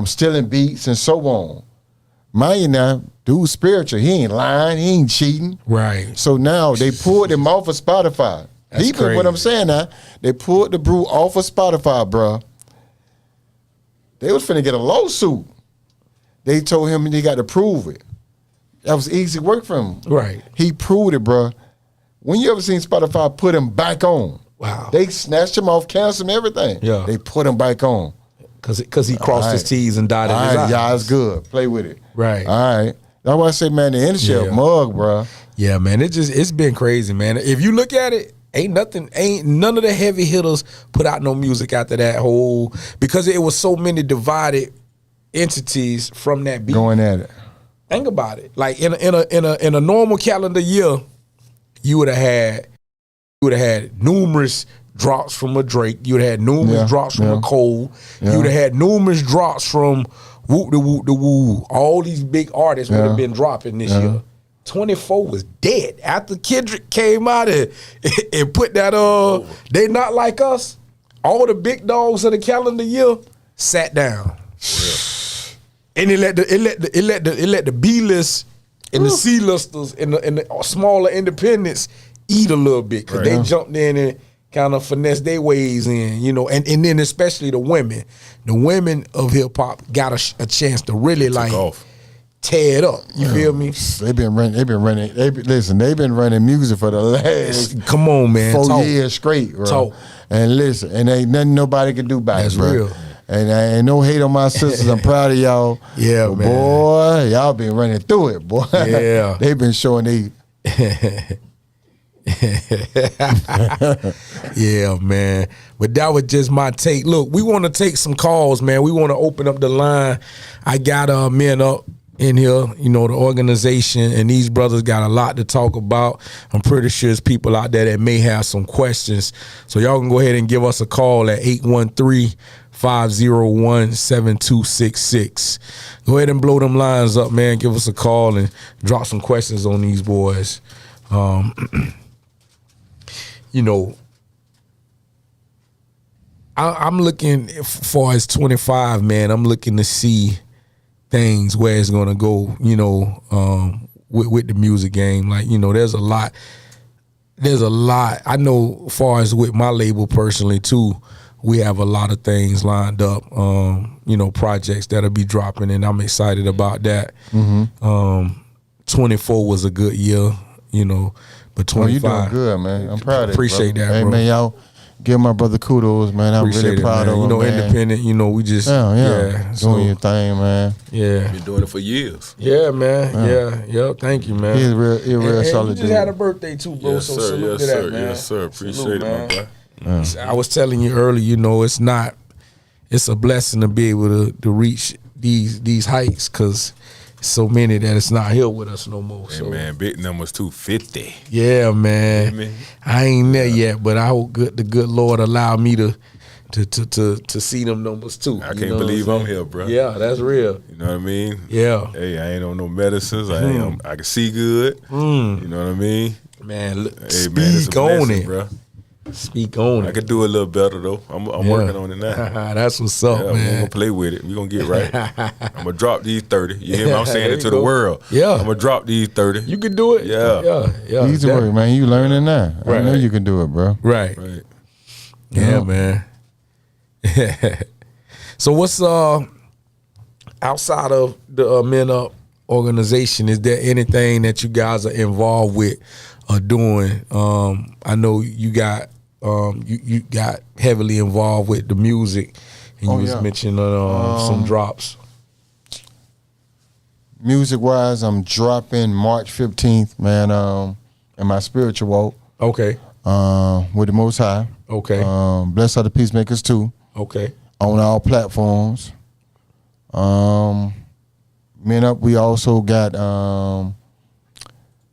stealing beats and so on. Mind you now, dude spiritual. He ain't lying. He ain't cheating. Right. So now they pulled him off of Spotify. That's Deep in what I'm crazy. saying now. They pulled the Brew off of Spotify, bruh. They was finna get a lawsuit. They told him he got to prove it. That was easy work for him. Right. He proved it, bruh. When you ever seen Spotify put him back on? Wow. They snatched him off, canceled him, everything. Yeah. They put him back on. Because he crossed his All right. T's and dotted All his right, I's. y'all, it's good. Play with it. Right. All right. That's why I say, man, the industry a mug, bro. Yeah, man. It's been crazy, man. If you look at it, ain't none of the heavy hitters put out no music after that whole, because it was so many divided entities from that beat. Going at it. Think about it. Like in a normal calendar year, you would have had numerous drops from a Drake. You would have had numerous drops from a Cole. Yeah. You would have had numerous drops from Whoop the Whoop the Woo. All these big artists would have been dropping this year. 24 was dead after Kendrick came out and put that They Not Like Us. All the big dogs of the calendar year sat down. And it let the B list and the C listers and the smaller independents eat a little bit, because they jumped in and kind of finessed their ways in, you know, and then especially the women of hip hop got a chance to really like tear it up. You feel me? They've been running music for the last come on, man, 4 years straight, bro. And listen, and ain't nothing nobody can do about it, bro. Real. And I ain't no hate on my sisters. I'm proud of y'all. Yeah, man. Boy, y'all been running through it, boy. Yeah. They've been showing they. Yeah, man. But that was just my take. Look, we want to take some calls, man. We want to open up the line. I got men up in here, you know, the organization, and these brothers got a lot to talk about. I'm pretty sure there's people out there that may have some questions. So y'all can go ahead and give us a call at 813-501-7266. Go ahead and blow them lines up, man. Give us a call and drop some questions on these boys. You know, I'm looking, for as 25, man, I'm looking to see things where it's gonna go, you know, with the music game. Like, you know, there's a lot. I know, as far as with my label personally too, we have a lot of things lined up, you know, projects that'll be dropping, and I'm excited about that. 24 was a good year, you know, but 25. You doing good, man. I'm proud of you. Appreciate that, hey, bro. Man, y'all give my brother kudos, man. I'm Appreciate really proud it, man. of him, you know, man. independent, you know, we just doing your thing, man. Yeah, been doing it for years. Yeah, man. Yeah. Thank you, man. He's real and solid you just dude. had a birthday too, bro. Yes, so sir. salute Yes, to that, sir. man. Yes, sir. Appreciate Salute, it, man. my boy. I was telling you earlier, you know, it's a blessing to be able to reach these heights, because so many that it's not here with us no more. Hey, So man, big numbers 250. yeah, man. You know what I mean? I ain't there yet, but I hope the good Lord allow me to see them numbers too. I can't believe I'm here, bro. Yeah, that's real. You know what I mean? Yeah. Hey, I ain't on no medicines. I can see good. You know what I mean? Man, Hey, speak man, it's a on blessing, it, bro. Speak on I it. could do a little better though. I'm working on it now. That's what's up, Yeah, man. we're gonna play with it. We're gonna get right. I'm gonna drop these 30. You hear me? I'm saying There it you to go. the world. Yeah. I'm gonna drop these 30. You can do it. Yeah. Yeah. Easy work, man. You learning now. I Right. know you can do it, bro. Right. Right. Yeah, man. So what's outside of the Men Up organization? Is there anything that you guys are involved with or doing? I know you got you got heavily involved with the music, and you was mentioning some drops. Music wise, I'm dropping March 15th, man. In my spiritual walk. Okay. With the Most High. Okay. Blessed are the Peacemakers too. Okay. On all platforms. Men Up, we also got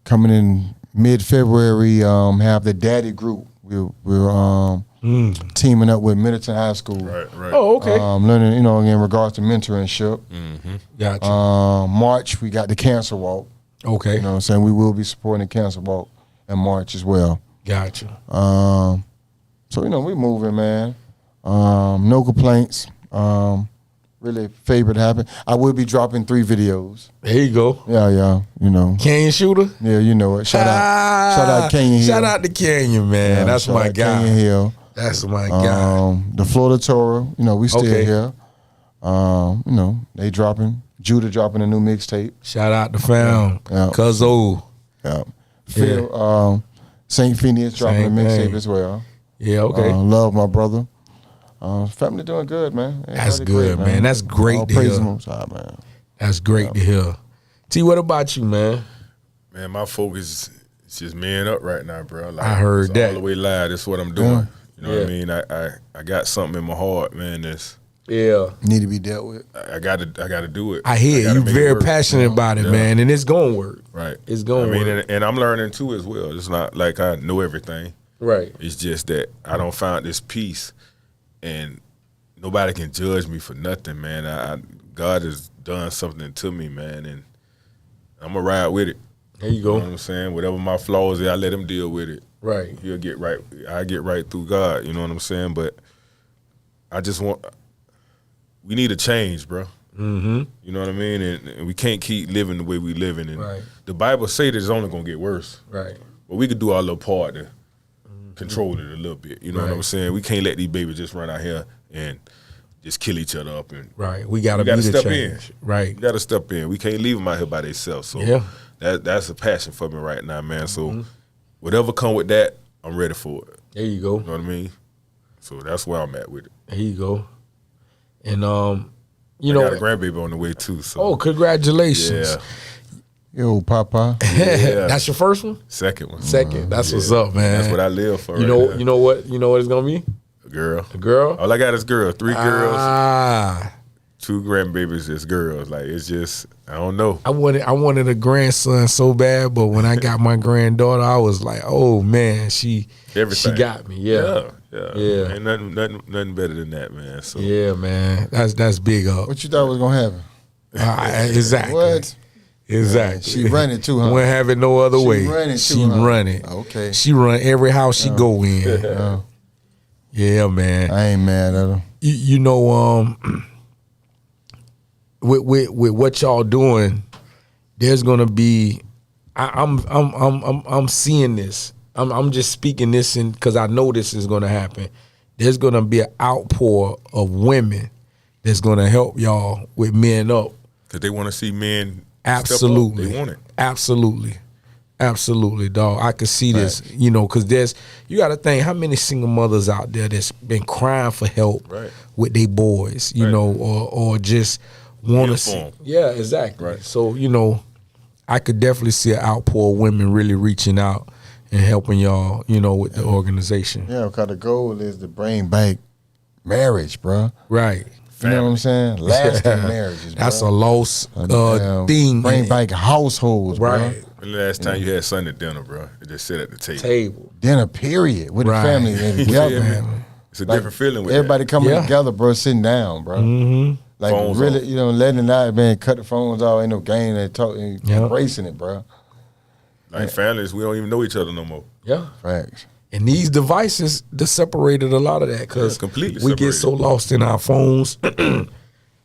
coming in mid-February, have the Daddy Group. We're teaming up with Middleton High School. Right. Oh, okay. Learning, you know, in regards to mentorship. Gotcha. March, we got the Cancer Walk. Okay. You know what I'm saying? We will be supporting the Cancer Walk in March as well. Gotcha. So, you know, we moving, man. No complaints. Really favorite happen. I will be dropping 3 videos. There you go. Yeah, you know. Canyon Shooter. Yeah, you know it. Shout out Canyon Hill. Shout out to Canyon, man. Yeah, That's shout my out guy. Canyon Hill. That's my guy. The Florida Torah, you know, we still Okay. here. You know, they dropping. Judah dropping a new mixtape. Shout out to fam. Yeah. Cuzzo. Yeah. Phil, St. Phineas dropping a Same mixtape thing. as well. Yeah, okay. Love my brother. Family doing good, man. That's Everybody good, great, man. That's great All to praise hear. the Most High, man. That's great to hear. T, what about you, man? Man, my focus is just man up right now, bro. Like, I heard it's that. all the way live. That's what I'm doing. Yeah. You know what I mean? I got something in my heart, man. That's Need to be dealt with. I gotta do it. I hear gotta you make it very work. passionate about it, man, and it's going to work. Right. It's going to I mean, work. and I'm learning too as well. It's not like I know everything. Right. It's just that I don't find this peace, and nobody can judge me for nothing, man. God has done something to me, man, and I'm gonna ride with it. There you go. You know what I'm saying? Whatever my flaws are, I let him deal with it. Right. He'll get right. I get right through God. You know what I'm saying? But I just we need a change, bro. Mm-hmm. You know what I mean? And we can't keep living the way we living. And Right. the Bible say that it's only gonna get worse. Right. But we could do our little part to control it a little bit. You know what I'm saying? We can't let these babies just run out here and just kill each other up. And Right. We got to we gotta be the step change. in. Right. we got to step in. We can't leave them out here by themselves. So Yeah. that's a passion for me right now, man. So whatever come with that, I'm ready for it. There you go. You know what I mean? So that's where I'm at with it. There you go. And you I know, got a grandbaby on the way too. So oh, congratulations. yeah, Yo, Papa. Yeah. That's your first one? second one. Second. That's what's up, man. That's what I live for. You right know, now. you know what it's gonna be? A girl. A girl? All I got is girls. 3 girls, Ah. 2 grandbabies is girls. Like it's just I don't know. I wanted a grandson so bad, but when I got my granddaughter, I was like, oh man, she Everything. got me. Yeah. Yeah. Ain't nothing better than that, man. So Yeah, man. That's big up. What you thought was gonna happen? Exactly. What? Exactly. She run it too, huh? Wouldn't have it no other She way. run it too, She huh? run it. Okay. She run every house she go in. Oh, Yeah, man. I ain't mad at her. You know, with what y'all doing, there's gonna be. I'm seeing this. I'm just speaking this in because I know this is gonna happen. There's gonna be an outpour of women that's gonna help y'all with men up. because they want to see men. Absolutely, Step up. They want it. Absolutely, dog. I could see this, you know, because you got to think how many single mothers out there that's been crying for help Right. with their boys, you Right. know, or just want to see. Uniform. Yeah, exactly. Right. So, you know, I could definitely see an outpour of women really reaching out and helping y'all, you know, with the organization. Yeah, because the goal is to bring back marriage, bro. Right. You know what I'm saying? Lasting marriages, bro. That's a lost Damn, thing. Bring back households, Right. When the last time you had Sunday dinner, bro? They just sit at the table. Table. Dinner, period, with Right. the family and together. man. It's a Like, different feeling with everybody coming Yeah. together, bro, sitting down, bro. Mm-hmm. Like Phones really, off. you know, letting it out, man, cut the phones off, ain't no game, and talking, Yeah. embracing it, bro. that. Like families, we don't even know each other no more. Yeah. Facts. And these devices, they separated a lot of that because Yeah, completely we get separated. so lost in our phones,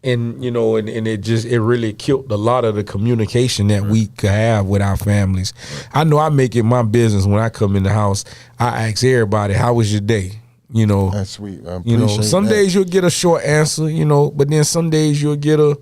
and you know, and it really killed a lot of the communication that we could have with our families. I know I make it my business when I come in the house. I ask everybody, "How was your day?" You know, That's sweet. I you know. appreciate Some that. days you'll get a short answer, you know, but then some days you'll get a,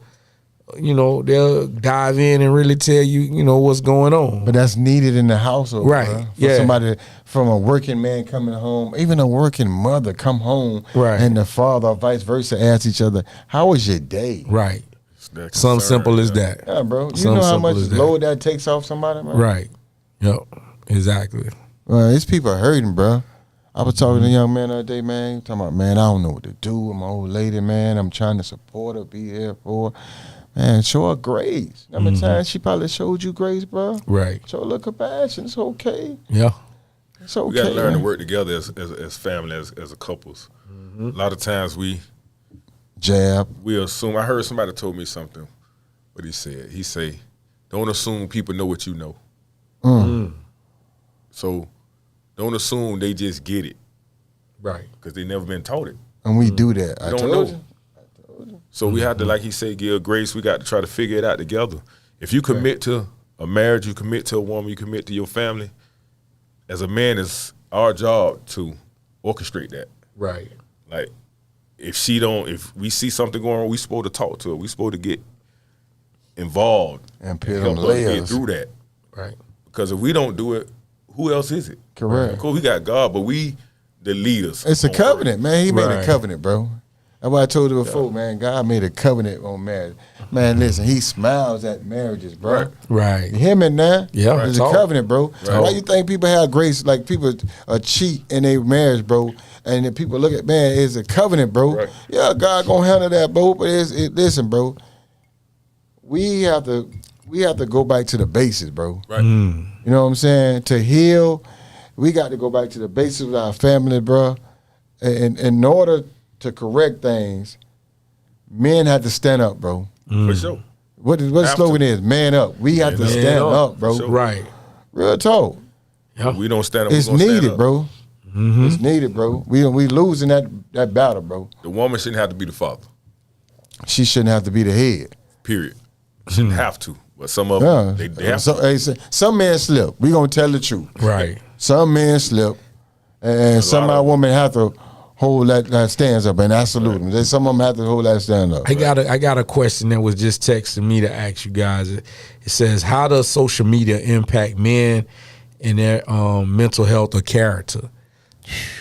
you know, they'll dive in and really tell you, you know, what's going on. But that's needed in the household, Right, bro. For yeah. somebody from a working man coming home, even a working mother come home, Right. and the father or vice versa ask each other, "How was your day?" Right. It's that Something concern, simple as yeah. that. Yeah, bro. You Something know how simple much as that. load that takes off somebody, man? Right. Yep. Exactly. It's people hurting, bro. I was talking to a young man the other day, man, talking about, man, I don't know what to do with my old lady, man. I'm trying to support her, be here for her. Man, show her grace. How many times she probably showed you grace, bro? Right. Show her a little compassion. It's okay. Yeah. It's okay. We got to learn to man. work together as family, as a couples. A lot of times we Jab. assume. I heard somebody told me something. What he said. He say, "Don't assume people know what you know." So, don't assume they just get it Right. because they never been taught it. And we do that. I don't told know. you. So we have to, like he said, give grace. We got to try to figure it out together. If you commit to a marriage, you commit to a woman, you commit to your family. As a man, it's our job to orchestrate that. Right. Like, if we see something going on, we supposed to talk to her. We supposed to get involved And put help them us get layers. through that. Right. Because if we don't do it, who else is it? Correct. Of course, we got God, but we the leaders. It's a on earth. covenant, man. He made a Right. covenant, bro. That's why I told you before, man. God made a covenant on marriage. Man, listen, he smiles at marriages, bro. Right. You hear me now? Yeah. There's a covenant, bro. Right. Why you think people have grace? Like people cheat in their marriage, bro. And then people look at, man, it's a covenant, bro. Right. Yeah, God gonna handle that, bro. But listen, bro. We have to go back to the basics, bro. Right. You know what I'm saying? To heal, we got to go back to the basics of our family, bro. And in order to correct things, men have to stand up, bro. For sure. What the slogan is? Man up. We have to stand up, bro. Sure. Right. Real talk. Yeah. We don't stand up. It's we gonna stand needed, up. bro. It's needed, bro. We losing that battle, bro. The woman shouldn't have to be the father. She shouldn't have to be the head. Period. Shouldn't have to. But some of them, they have to. Some men slip. We gonna tell the truth. Right. Some men slip, and some of our women have to hold that stands up, and I salute them. Some of them have to hold that stand up. I got a question that was just texting me to ask you guys. It says, how does social media impact men in their mental health or character?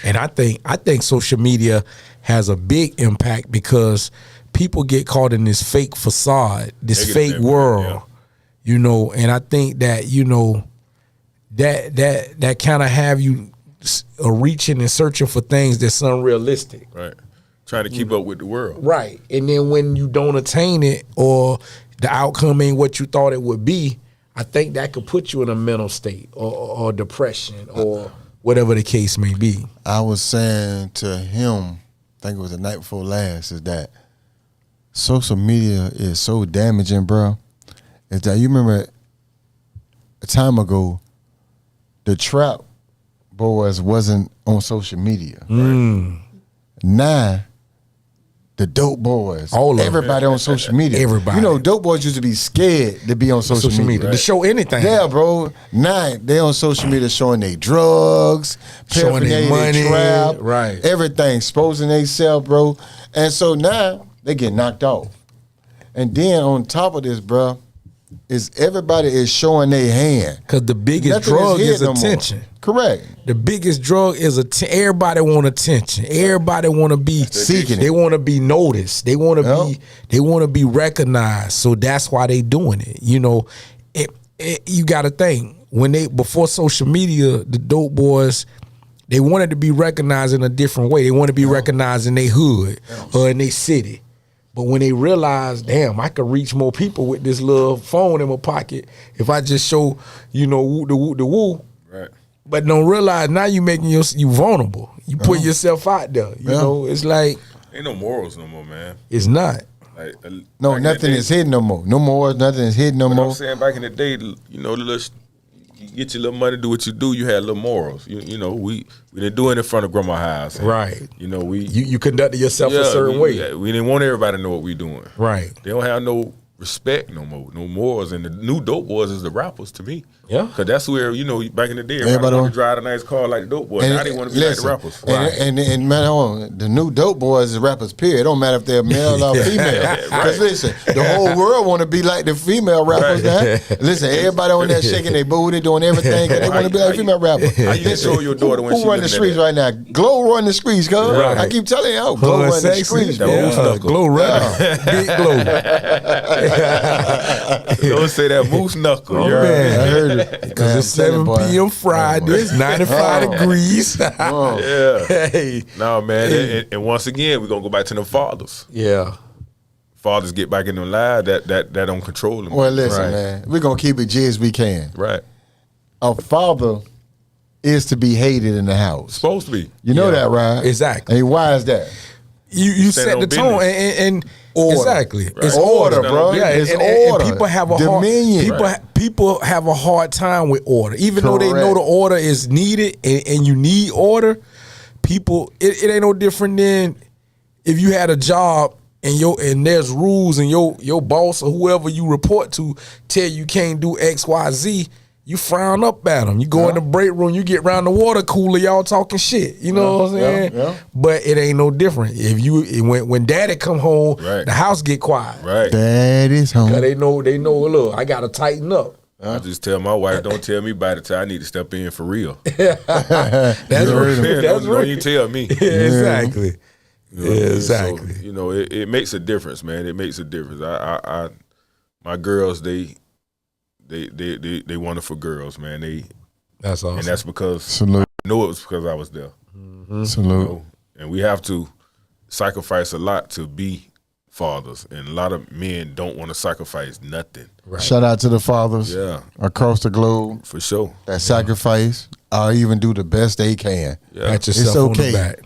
And I think social media has a big impact because people get caught in this fake facade, this fake world, you know. And I think that, you know, that kind of have you reaching and searching for things that's unrealistic. Right. Trying to keep up with the world. Right. And then when you don't attain it or the outcome ain't what you thought it would be, I think that could put you in a mental state or depression or whatever the case may be. I was saying to him, I think it was the night before last, is that social media is so damaging, bro. Is that you remember a time ago, the trap boys wasn't on social media. Now, the dope boys, everybody on social media. Everybody. You know, dope boys used to be scared to be on social media. Right. To show anything. Yeah, bro. Now they on social media showing their drugs, showing their money, trap, right? Everything, exposing themselves, bro. And so now they get knocked off. And then on top of this, bro, is everybody is showing their hand. Because the biggest drug is attention. Correct. The biggest drug is everybody want attention. Everybody want to be seeking. They want to be noticed. They want to be. They want to be recognized. So that's why they doing it. You know, you got to think before social media, the dope boys, they wanted to be recognized in a different way. They want to be recognized in their hood or in their city. But when they realize, damn, I could reach more people with this little phone in my pocket if I just show, you know, the woo. Right. But don't realize now you making you vulnerable. You put yourself out there. You know, it's like ain't no morals no more, man. It's not. Like, no, nothing is hidden no more. No more, nothing is hidden no more. I'm saying back in the day, you know, you get your little money, do what you do. You had little morals. You know, we didn't do it in front of grandma's house. And, right. You know, you conducted yourself a certain way. We didn't want everybody to know what we doing. Right. They don't have no respect no more, no morals. And the new dope boys is the rappers to me. Yeah. Because that's where, you know, back in the day, everybody wanted to drive a nice car like the dope boys. Now they want to be like the rappers. And man, hold on, the new dope boys is rappers, period. It don't matter if they're male or female. Because listen, the whole world want to be like the female rappers now. Listen, everybody on there shaking their booty, doing everything, because they want to be like female rappers. How you control your daughter when she run the streets right now? Glow run the streets, cuz. Right. I keep telling you, Glow run the streets. Glow run. Big Glow. Don't say that moose knuckle. Oh, man. I heard it. Because it's 7 p.m. Friday. It's 95 degrees. Yeah. Hey. No, man. And once again, we're going to go back to the fathers. Yeah. Fathers get back in the line that don't control them. Well, listen, man. We're going to keep it G as we can. Right. A father is to be hated in the house. Supposed to be. You know that, right? Exactly. And why is that? You set the tone and order. Exactly. Right. It's order, bro. Yeah, it's order. And people have a dominion. People have a hard time with order, even though they know the order is needed and you need order. People, it ain't no different than if you had a job and there's rules and your boss or whoever you report to tell you can't do X, Y, Z. You frown up at them. You go in the break room, you get around the water cooler, y'all talking shit. You know what I'm saying? Yeah. But it ain't no different. If when daddy come home, the house get quiet. Right. Daddy's home. Cause they know, look, I gotta tighten up. I just tell my wife, don't tell me by the time I need to step in for real. That's real. Don't you tell me. Exactly. You know what I mean? exactly. So, you know, it makes a difference, man. It makes a difference. My girls, they wonderful girls, man. That's awesome. And that's because Salute. I know it was because I was there. Salute. You know? And we have to sacrifice a lot to be fathers, and a lot of men don't want to sacrifice nothing. Right. Shout out to the fathers across the globe For sure. that sacrifice or even do the best they can. Yeah. Pat yourself It's on okay. the back.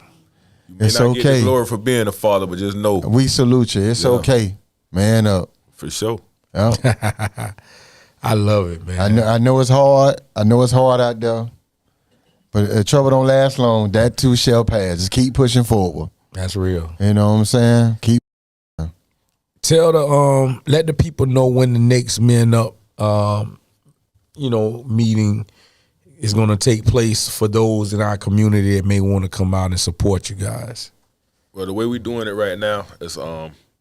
You may It's not get the okay. glory for being a father, but just know, We salute you. It's okay. Man up. for sure. Yeah. I love it, man. I know it's hard. I know it's hard out there. But trouble don't last long. That too shall pass. Just keep pushing forward. That's real. You know what I'm saying? Keep. Tell let the people know when the next Men Up meeting is going to take place for those in our community that may want to come out and support you guys. Well, the way we're doing it right now is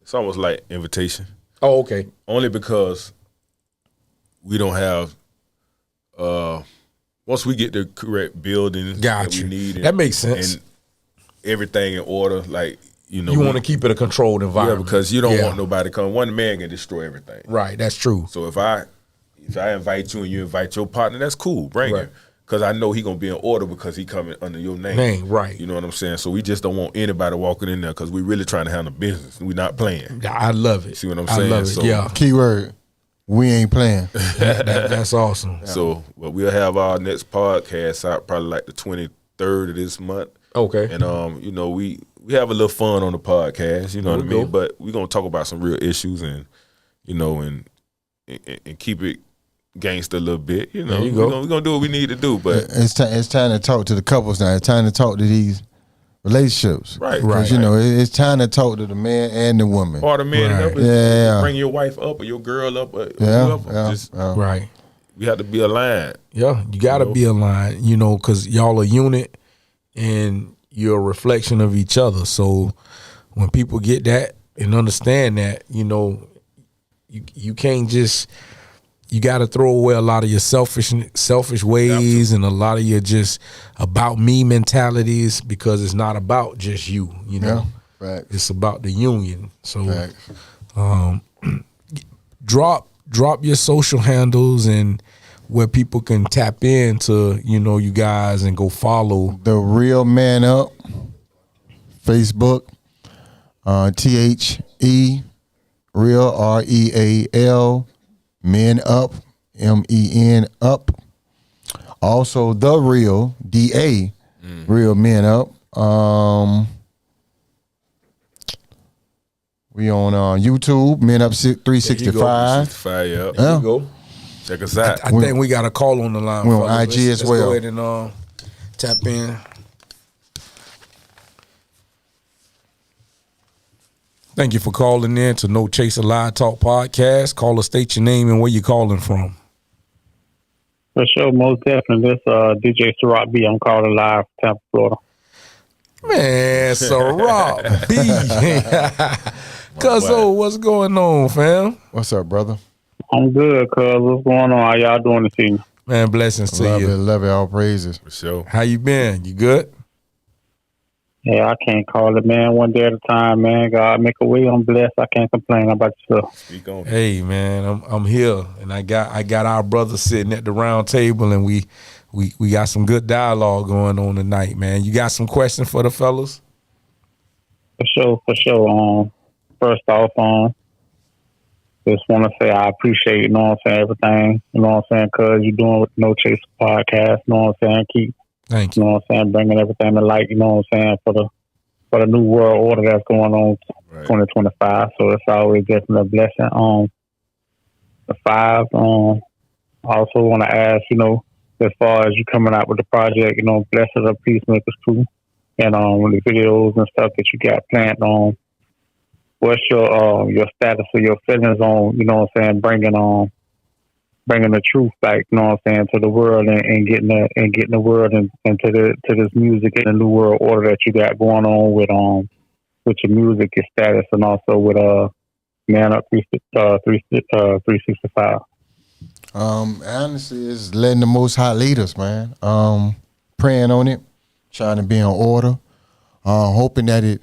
it's almost like invitation. Oh, okay. Only because we don't have once we get the correct buildings Got that you. we need, That makes sense. and everything in order, like you You want to keep it a controlled environment. yeah, because you don't want nobody to come. One man can destroy everything. Right, that's true. So if I invite you and you invite your partner, that's cool. Bring Right. him. Because I know he gonna be in order because he coming under your name. Right. You know what I'm saying? So we just don't want anybody walking in there because we really trying to handle business. We're not playing. I love it. See what I'm I saying? love it. So- Yeah, Keyword. We ain't playing. that's awesome. So we'll have our next podcast out probably like the 23rd of this month. Okay. And we have a little fun on the podcast, you know what I we mean? go. But we're gonna talk about some real issues and and keep it gangster a little bit. You know, There you go. we're gonna do what we need to do, but It's time to talk to the couples now. It's time to talk to these relationships. Right. Because, it's time to talk to the man and the woman. part of man Right. up is Yeah. bring your wife up or your girl up or Yeah. whoever. Yeah. Just, yeah. Right. we have to be aligned. Yeah, you got to be aligned, because y'all a unit and you're a reflection of each other. So when people get that and understand that, you can't just, you got to throw away a lot of your selfish ways and a lot of your just about me mentalities, because it's not about just you, Yeah. Right. It's about the union. So Facts. drop your social handles and where people can tap into, you guys and go follow. The Real Man Up. Facebook. THE. Real REAL. Men Up. MEN Up. Also The Real DA. Real Men Up. We on YouTube, Men Up 365. 65, yeah. Yeah. There you go. Check us out. I think we got a call on the line. We're on fellas. IG as Let's well. go ahead and tap in. Thank you for calling in to No Chaser Live Talk Podcast. Caller, state your name and where you calling from. For sure, most definitely. This DJ Ciroc B. I'm calling live from Tampa, Florida. Man, Ciroc B. Cuzzo, what's going on, fam? What's up, brother? I'm good, cuz. What's going on? How y'all doing this evening? Man, blessings to Love you. it, love it. All praises. For sure. How you been? You good? Yeah, I can't call it, man. One day at a time, man. God make a way. I'm blessed. I can't complain. How about yourself? Speak on it. Hey, man, I'm here, and I got our brothers sitting at the round table, and we got some good dialogue going on tonight, man. You got some questions for the fellas? For sure. First off, just want to say I appreciate, everything, cuz you're doing with No Chase podcast, keep, Thank you. bringing everything to light, for the new world order that's going on Right. 2025. So it's always definitely a blessing. The five, I also want to ask, as far as you coming out with the project, Blessed are Peacemakers too, and the videos and stuff that you got planned on. What's your status or your feelings on, bringing the truth back, to the world and getting the world into this music and the new world order that you got going on with your music, your status, and also with Man Up 365. Honestly, it's letting the Most High lead us, man. Praying on it, trying to be in order, hoping that it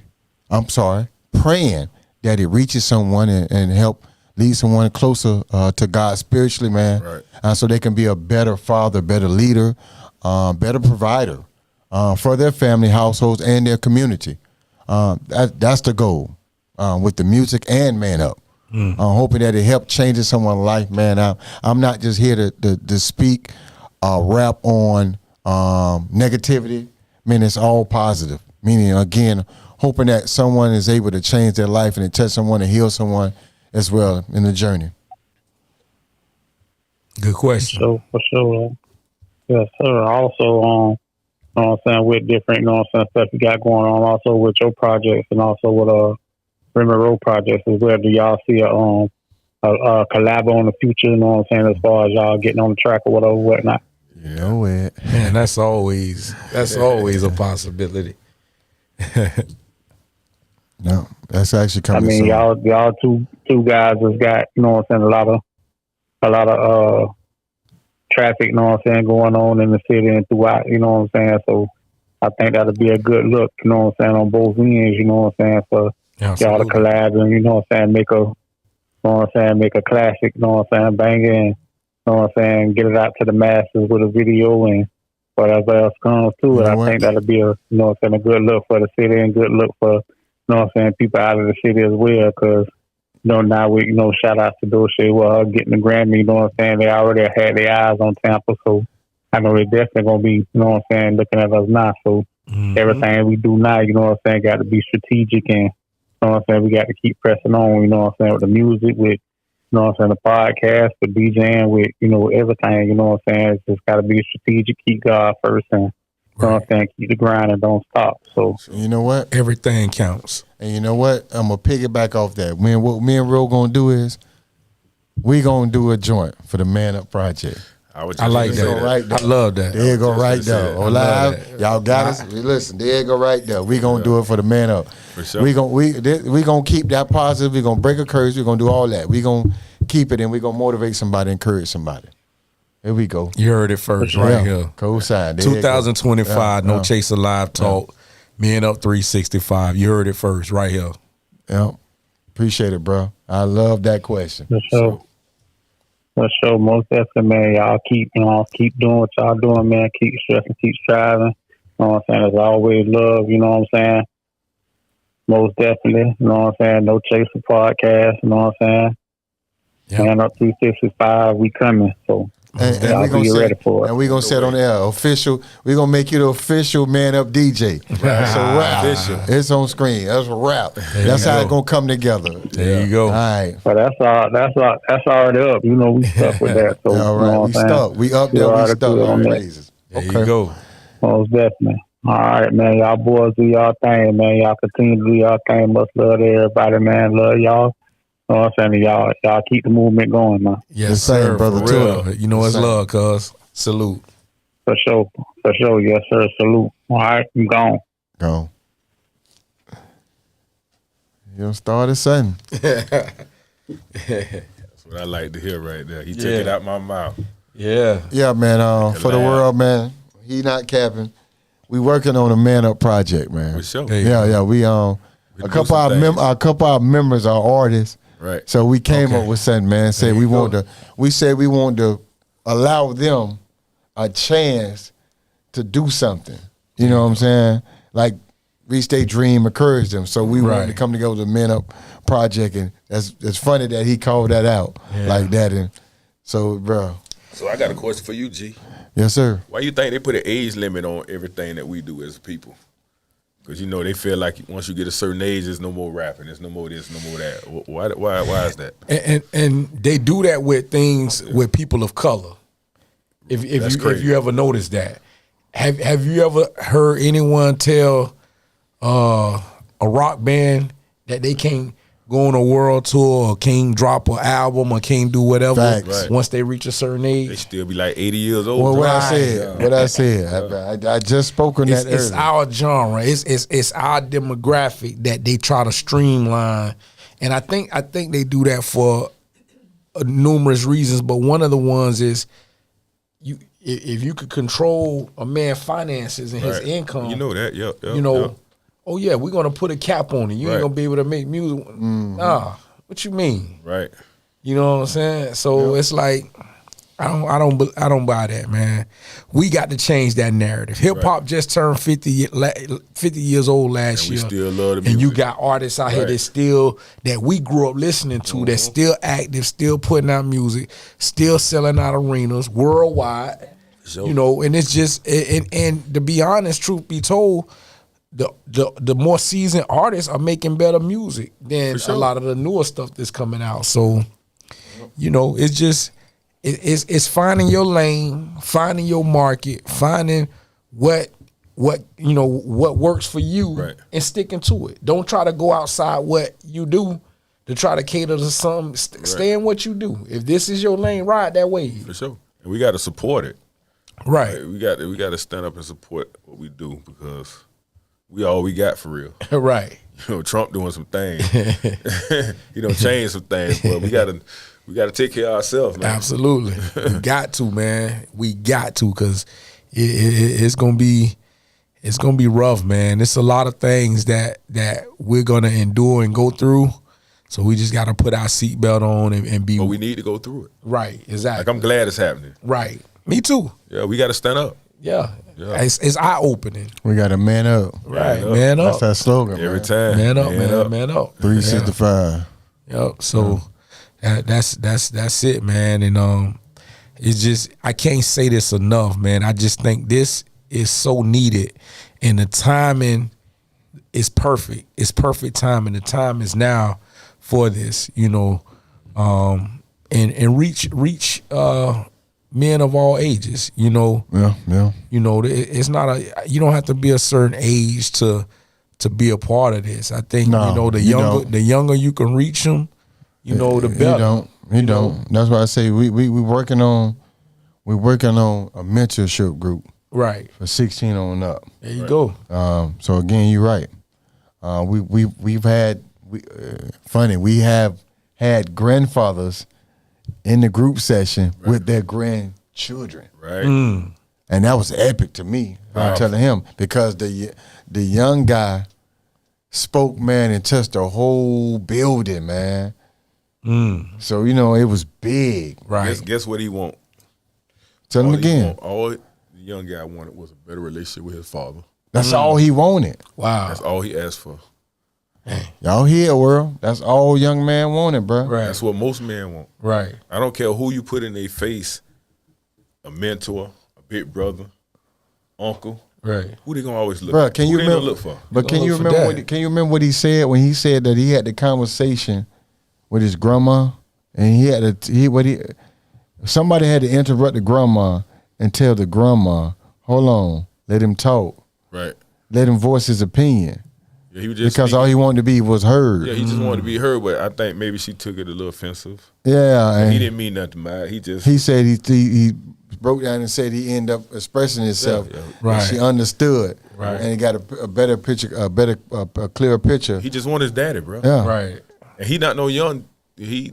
praying that it reaches someone and help lead someone closer to God spiritually, man. Right. So they can be a better father, better leader, better provider for their family, households, and their community. That's the goal with the music and Man Up. Hoping that it helped change someone's life, man. I'm not just here to speak, rap on negativity. I mean, it's all positive. Meaning, again, hoping that someone is able to change their life and touch someone and heal someone as well in the journey. Good question. So for sure. Yes, sir. Also, you know what I'm saying, with different, you know what I'm saying, stuff you got going on, also with your projects and also with Remy Roe projects as well. Do y'all see a collab on the future, you know what I'm saying, as far as y'all getting on the track or whatever, whatnot? You know it. Man, that's always a possibility. No, that's actually I coming mean, soon. y'all two guys has got, you know what I'm saying, a lot of traffic, you know what I'm saying, going on in the city and throughout, you know what I'm saying. So I think that'll be a good look, you know what I'm saying, on both ends, you know what I'm saying, for y'all to collab and, you know what I'm saying, make a classic, you know what I'm saying, banger, and, you know what I'm saying, get it out to the masses with a video and whatever else comes to it. I think that'll be a, you know what I'm saying, a good look for the city and good look for, you know what I'm saying, people out of the city as well, because, you know, now we, you know, shout out to Doche, well, getting the Grammy, you know what I'm saying, they already had their eyes on Tampa, so I know they're definitely going to be, you know what I'm saying, looking at us now, so everything we do now, you know what I'm saying, got to be strategic, and, you know what I'm saying, we got to keep pressing on, you know what I'm saying, with the music, with, you know what I'm saying, the podcast, with DJing, with, you know, everything, you know what I'm saying, it's just got to be strategic, keep God first, and, you know what I'm saying, keep the grind and don't stop, so. You know what? Everything counts. And you know what? I'm going to piggyback off that. What me and Ro going to do is we going to do a joint for the Man Up Project. I like that. Right there. I love that. There you go right there. love Live, y'all got us. Listen, there you go right there. We going to do it for the Man Up. For sure. We gonna keep that positive. We going to break a curse. We going to do all that. We going to keep it, and we going to motivate somebody, encourage somebody. Here we go. You heard it first right here. Co-sign. 2025, No Chaser Live Talk. Man Up 365. You heard it first right here. Yeah. Appreciate it, bro. I love that question. For sure. For sure. Most definitely, man. Y'all keep doing what y'all doing, man. Keep stressing, keep striving. You know what I'm saying? There's always love, you know what I'm saying? Most definitely. You know what I'm saying? No Chaser podcast, you know what I'm saying? Yep. Man Up 365, we coming. So and we're gonna ready for it. And we're gonna set on there official. We're gonna make you the official Man Up DJ. Right. It's a rap. Official. It's on screen. That's a rap. That's how it's gonna come together. There you go. All right. So that's already up. You know, we stuck with that. So all right, you know we stuck. We up there. We stuck on praises. There you go. Most definitely. All right, man. Y'all boys do y'all thing, man. Y'all continue to do y'all thing. Much love to everybody, man. Love y'all. You know what I'm saying? Y'all keep the movement going, man. Yes, sir, brother. For real. You know it's love, cuz. Salute. For sure. Yes, sir. Salute. All right, I'm gone. Go. You'll start at 7. That's what I like to hear right there. He took it out my mouth. Yeah. Yeah, man. For the world, man. He not capping. We working on a Man Up project, man. For sure. Yeah. We a couple of our members are artists. Right. So we came up with something, man. We said we want to allow them a chance to do something. You know what I'm saying? Like reach their dream, encourage them. So we wanted to come together with the Man Up project, and it's funny that he called that out like that. And so, bro. So I got a question for you, G. Yes, sir. Why you think they put an age limit on everything that we do as people? Because, you know, they feel like once you get a certain age, there's no more rapping, there's no more this, no more that. Why is that? And they do that with things with people of color. If you ever noticed that. Have you ever heard anyone tell a rock band that they can't go on a world tour or can't drop an album or can't do whatever once they reach a certain age? They still be like 80 years old. Well, what I said. I just spoke on that earlier. It's our genre. It's our demographic that they try to streamline. And I think they do that for numerous reasons, but one of the ones is if you could control a man's finances and his income. You know that, you know, oh yeah, we're gonna put a cap on it. You ain't gonna be able to make music. Nah, what you mean? Right. You know what I'm saying? So it's like I don't buy that, man. We got to change that narrative. Hip hop just turned 50 years old last year. We still love the music. And you got artists out here that we grew up listening to, that's still active, still putting out music, still selling out arenas worldwide. You know, and it's just and to be honest, truth be told, the more seasoned artists are making better music than a lot of the newer stuff that's coming out. So, you know, it's just it's finding your lane, finding your market, finding what works for you, and sticking to it. Don't try to go outside what you do to try to cater to something. Stay in what you do. If this is your lane, ride that wave. For sure. And we got to support it. Right. Like, we got to stand up and support what we do, because we all we got for real. Right. You know, Trump doing some things. He done changed some things, but we gotta take care of ourselves, man. Absolutely. We got to, man. We got to, because it's gonna be rough, man. It's a lot of things that we're gonna endure and go through. So we just gotta put our seatbelt on and be. But we need to go through it. Right. Exactly. Like, I'm glad it's happening. Right. Me too. Yeah, we gotta stand up. Yeah. It's eye opening. We got to man up. Right. Man up. That's our slogan. Every man. time. Man up, man. Man up. 365. Yep. So that's it, man. And it's just, I can't say this enough, man. I just think this is so needed, and the timing is perfect. It's perfect timing. The time is now for this, you know, and reach men of all ages, you know. Yeah. You know, it's not you don't have to be a certain age to be a part of this. I think, No, you know, the younger you can reach them, you know, the better. You don't. That's why I say we working on a mentorship group. Right. For 16 on up. There you go. So again, you're right. We have had grandfathers in the group session with their grandchildren. Right. And that was epic to me. I'm telling him, because the young guy spoke, man, and touched the whole building, man. So, you know, it was big. Right. Guess what he want? Tell him again. All the young guy wanted was a better relationship with his father. That's all he wanted. Wow. That's all he asked for. Y'all hear, world? That's all young man wanted, bro. Right. That's what most men want. Right. I don't care who you put in their face, a mentor, a big brother, uncle. Right. Who they gonna always look Bro, for? can Who you they remember? gonna look for? But can you look for remember? dad. Can you remember what he said when he said that he had the conversation with his grandma, and somebody had to interrupt the grandma and tell the grandma, "Hold on, let him talk, Right. let him voice his opinion." Yeah, he was just Because all he wanted to be was heard. Yeah, he just wanted to be heard, but I think maybe she took it a little offensive. Yeah, and He didn't mean nothing by it. he said he broke down and said he ended up expressing himself. Yeah. Right. She understood, Right. and he got a better picture, a clearer picture. He just wanted his daddy, bro. Yeah, Right. And he not no young. He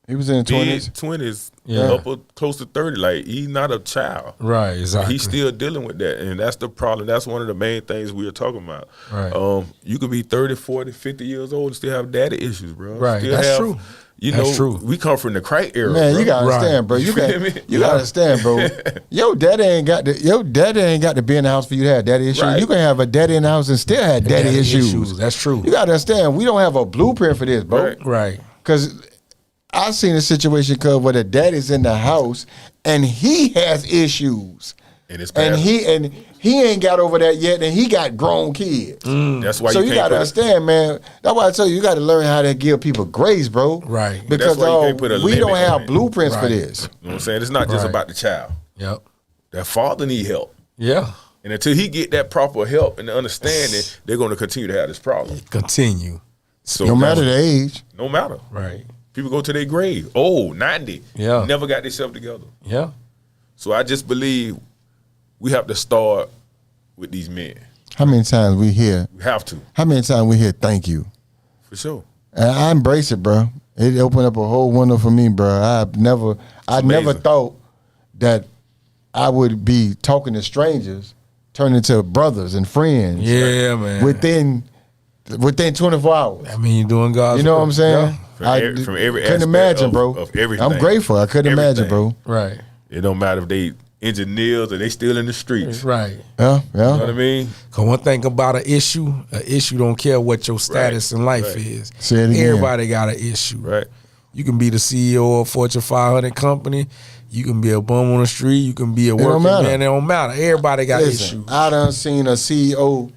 He was in the 20s. 20s, Yeah. upper close to 30. Like, he's not a child. Right. Exactly. He's still dealing with that, and that's the problem. That's one of the main things we are talking about. Right. You could be 30, 40, 50 years old and still have daddy issues, bro. Right. Still That's have, true. You That's know, true. we come from the crack era, Man, bro. you gotta Right. understand, bro. You feel me? You gotta understand, bro. Your daddy ain't got to be in the house for you to have daddy issues. Right. You can have a daddy in the house and still have daddy issues. That's true. You gotta understand, we don't have a blueprint for this, bro. Right. Right. Because I seen a situation where the daddy's in the house and he has issues. And it's And passing. he ain't got over that yet, and he got grown kids. That's why So you you can't gotta put understand, man. That's why I tell you, you gotta learn how to give people grace, bro. Right. Because That's why you can't put a we don't limit on have it. blueprints for Right. this. You know what I'm saying? It's not just Right. about the child. Yep. That father need help. Yeah. And until he get that proper help and the understanding, they're going to continue to have this problem. Continue. So No matter the age. No matter. Right. People go to their grave. Oh, 90. Yeah. Never got themselves together. Yeah. So I just believe we have to start with these men. How many times we hear? We have to, How many times we hear "thank you"? for sure. And I embrace it, bro. It opened up a whole window for me, bro. I never amazing. thought that I would be talking to strangers turned into brothers and friends. Yeah, man. Within 24 hours. I mean, you're doing God's You know work. what I'm saying? Yeah. From every couldn't aspect imagine, bro. of everything. I'm grateful. I couldn't imagine, Everything. bro. Right. It don't matter if they engineers or they still in the streets. Right. Yeah, You know what I mean? Cause one thing about an issue don't care what your status in life Right. is. Say it again. Everybody got an issue. Right. You can be the CEO of a Fortune 500 company. You can be a bum on the street. You can be a working don't matter. man. It don't matter. Everybody got Listen, issues. I done seen a CEO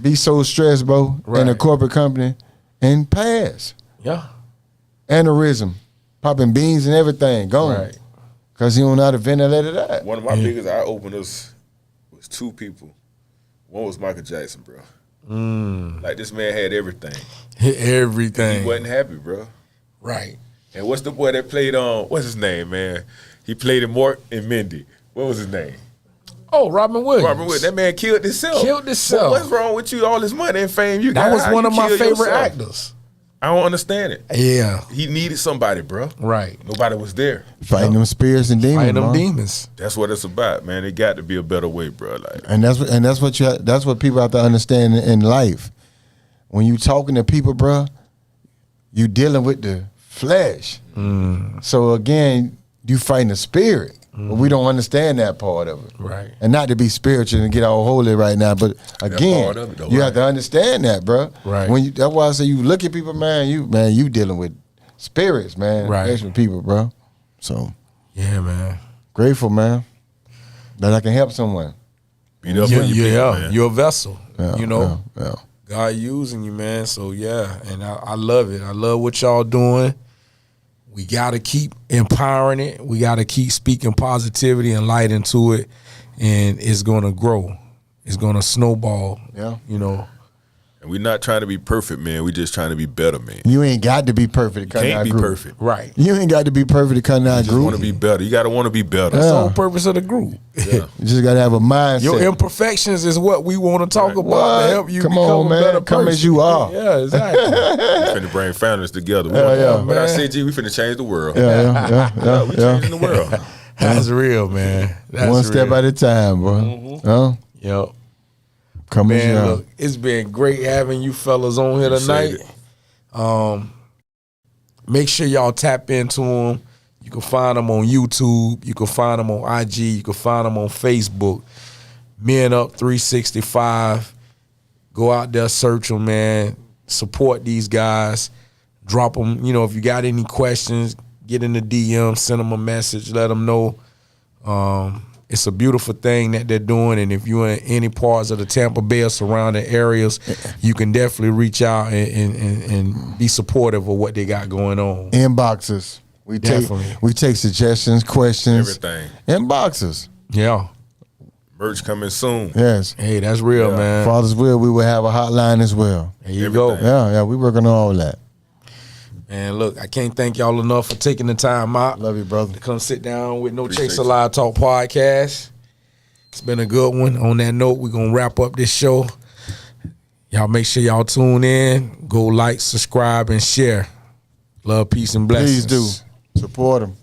be so stressed, bro, in a Right. corporate company and pass. Yeah. Aneurysm, popping beans and everything, gone. Right. Because he don't know how to ventilate it out. One of my biggest eye openers was two people. One was Michael Jackson, bro. Like this man had everything. Everything. He wasn't happy, bro. Right. And what's the boy that played on? What's his name, man? He played in Mork and Mindy. What was his name? Oh, Robin Williams. Robert Wood. That man killed himself. Killed himself. Well, what's wrong with you? All this money and fame you got. That was How one you of my kill favorite yourself? actors. I don't understand it. Yeah. He needed somebody, bro. Right. Nobody was there. Fighting them spirits and demons, Fighting them man. demons. That's what it's about, man. It got to be a better way, bro. Like, And that's what people have to understand in life. When you talking to people, bro, you dealing with the flesh. So again, you fighting the spirit. But we don't understand that part of it. Right. And not to be spiritual and get all holy right now, but again, part of it, though, you right. have to understand that, bro. Right. That's why I say you look at people, man. You dealing with spirits, man. Right. That's with people, bro. So Yeah, man. grateful, man, that I can help someone. beat up on your people, man. You're a vessel. Yeah, you know, yeah. God using you, man. So yeah, and I love it. I love what y'all doing. We gotta keep empowering it. We gotta keep speaking positivity and light into it, and it's gonna grow. It's gonna snowball. Yeah. You know. And we're not trying to be perfect, man. We just trying to be better, man. You ain't got to be perfect to come to Can't our be group. perfect. Right. You ain't got to be perfect to come to our You just want to group. be better. You got to want to be better. That's the Yeah. whole purpose of the group. Yeah. You just got to have a mindset. Your imperfections is what we want to talk about What? to help you Come become on, a man. better Come person. as you are. Yeah, exactly. We finna bring families together. Yeah, But I man. said, G, we finna change the world. Yeah. We changing the world. That's real, man. That's One step real. at a time, bro. Huh? Yep. Come as you Man, are. look, it's been great having you fellas on here Appreciate tonight. Make sure y'all tap into them. You can find them on YouTube. You can find them on IG. You can find them on Facebook. Men Up 365. Go out there, search them, man. Support these guys. Drop them. You know, if you got any questions, get in the DM, send them a message, let them know. It's a beautiful thing that they're doing, and if you're in any parts of the Tampa Bay or surrounding areas, you can definitely reach out and be supportive of what they got going on. Inboxes. We Definitely. take suggestions, questions. Everything. Inboxes. Yeah. Merch coming soon. Yes. Hey, that's real, man. Father's will, we will have a hotline as well. There you go. Everything. Yeah, we working on all that. Man, look, I can't thank y'all enough for taking the time out Love you, brother. to come sit down with No Appreciate Chaser you. Live Talk podcast. It's been a good one. On that note, we're going to wrap up this show. Y'all make sure y'all tune in. Go like, subscribe, and share. Love, peace, and blessings. Please do. Support them.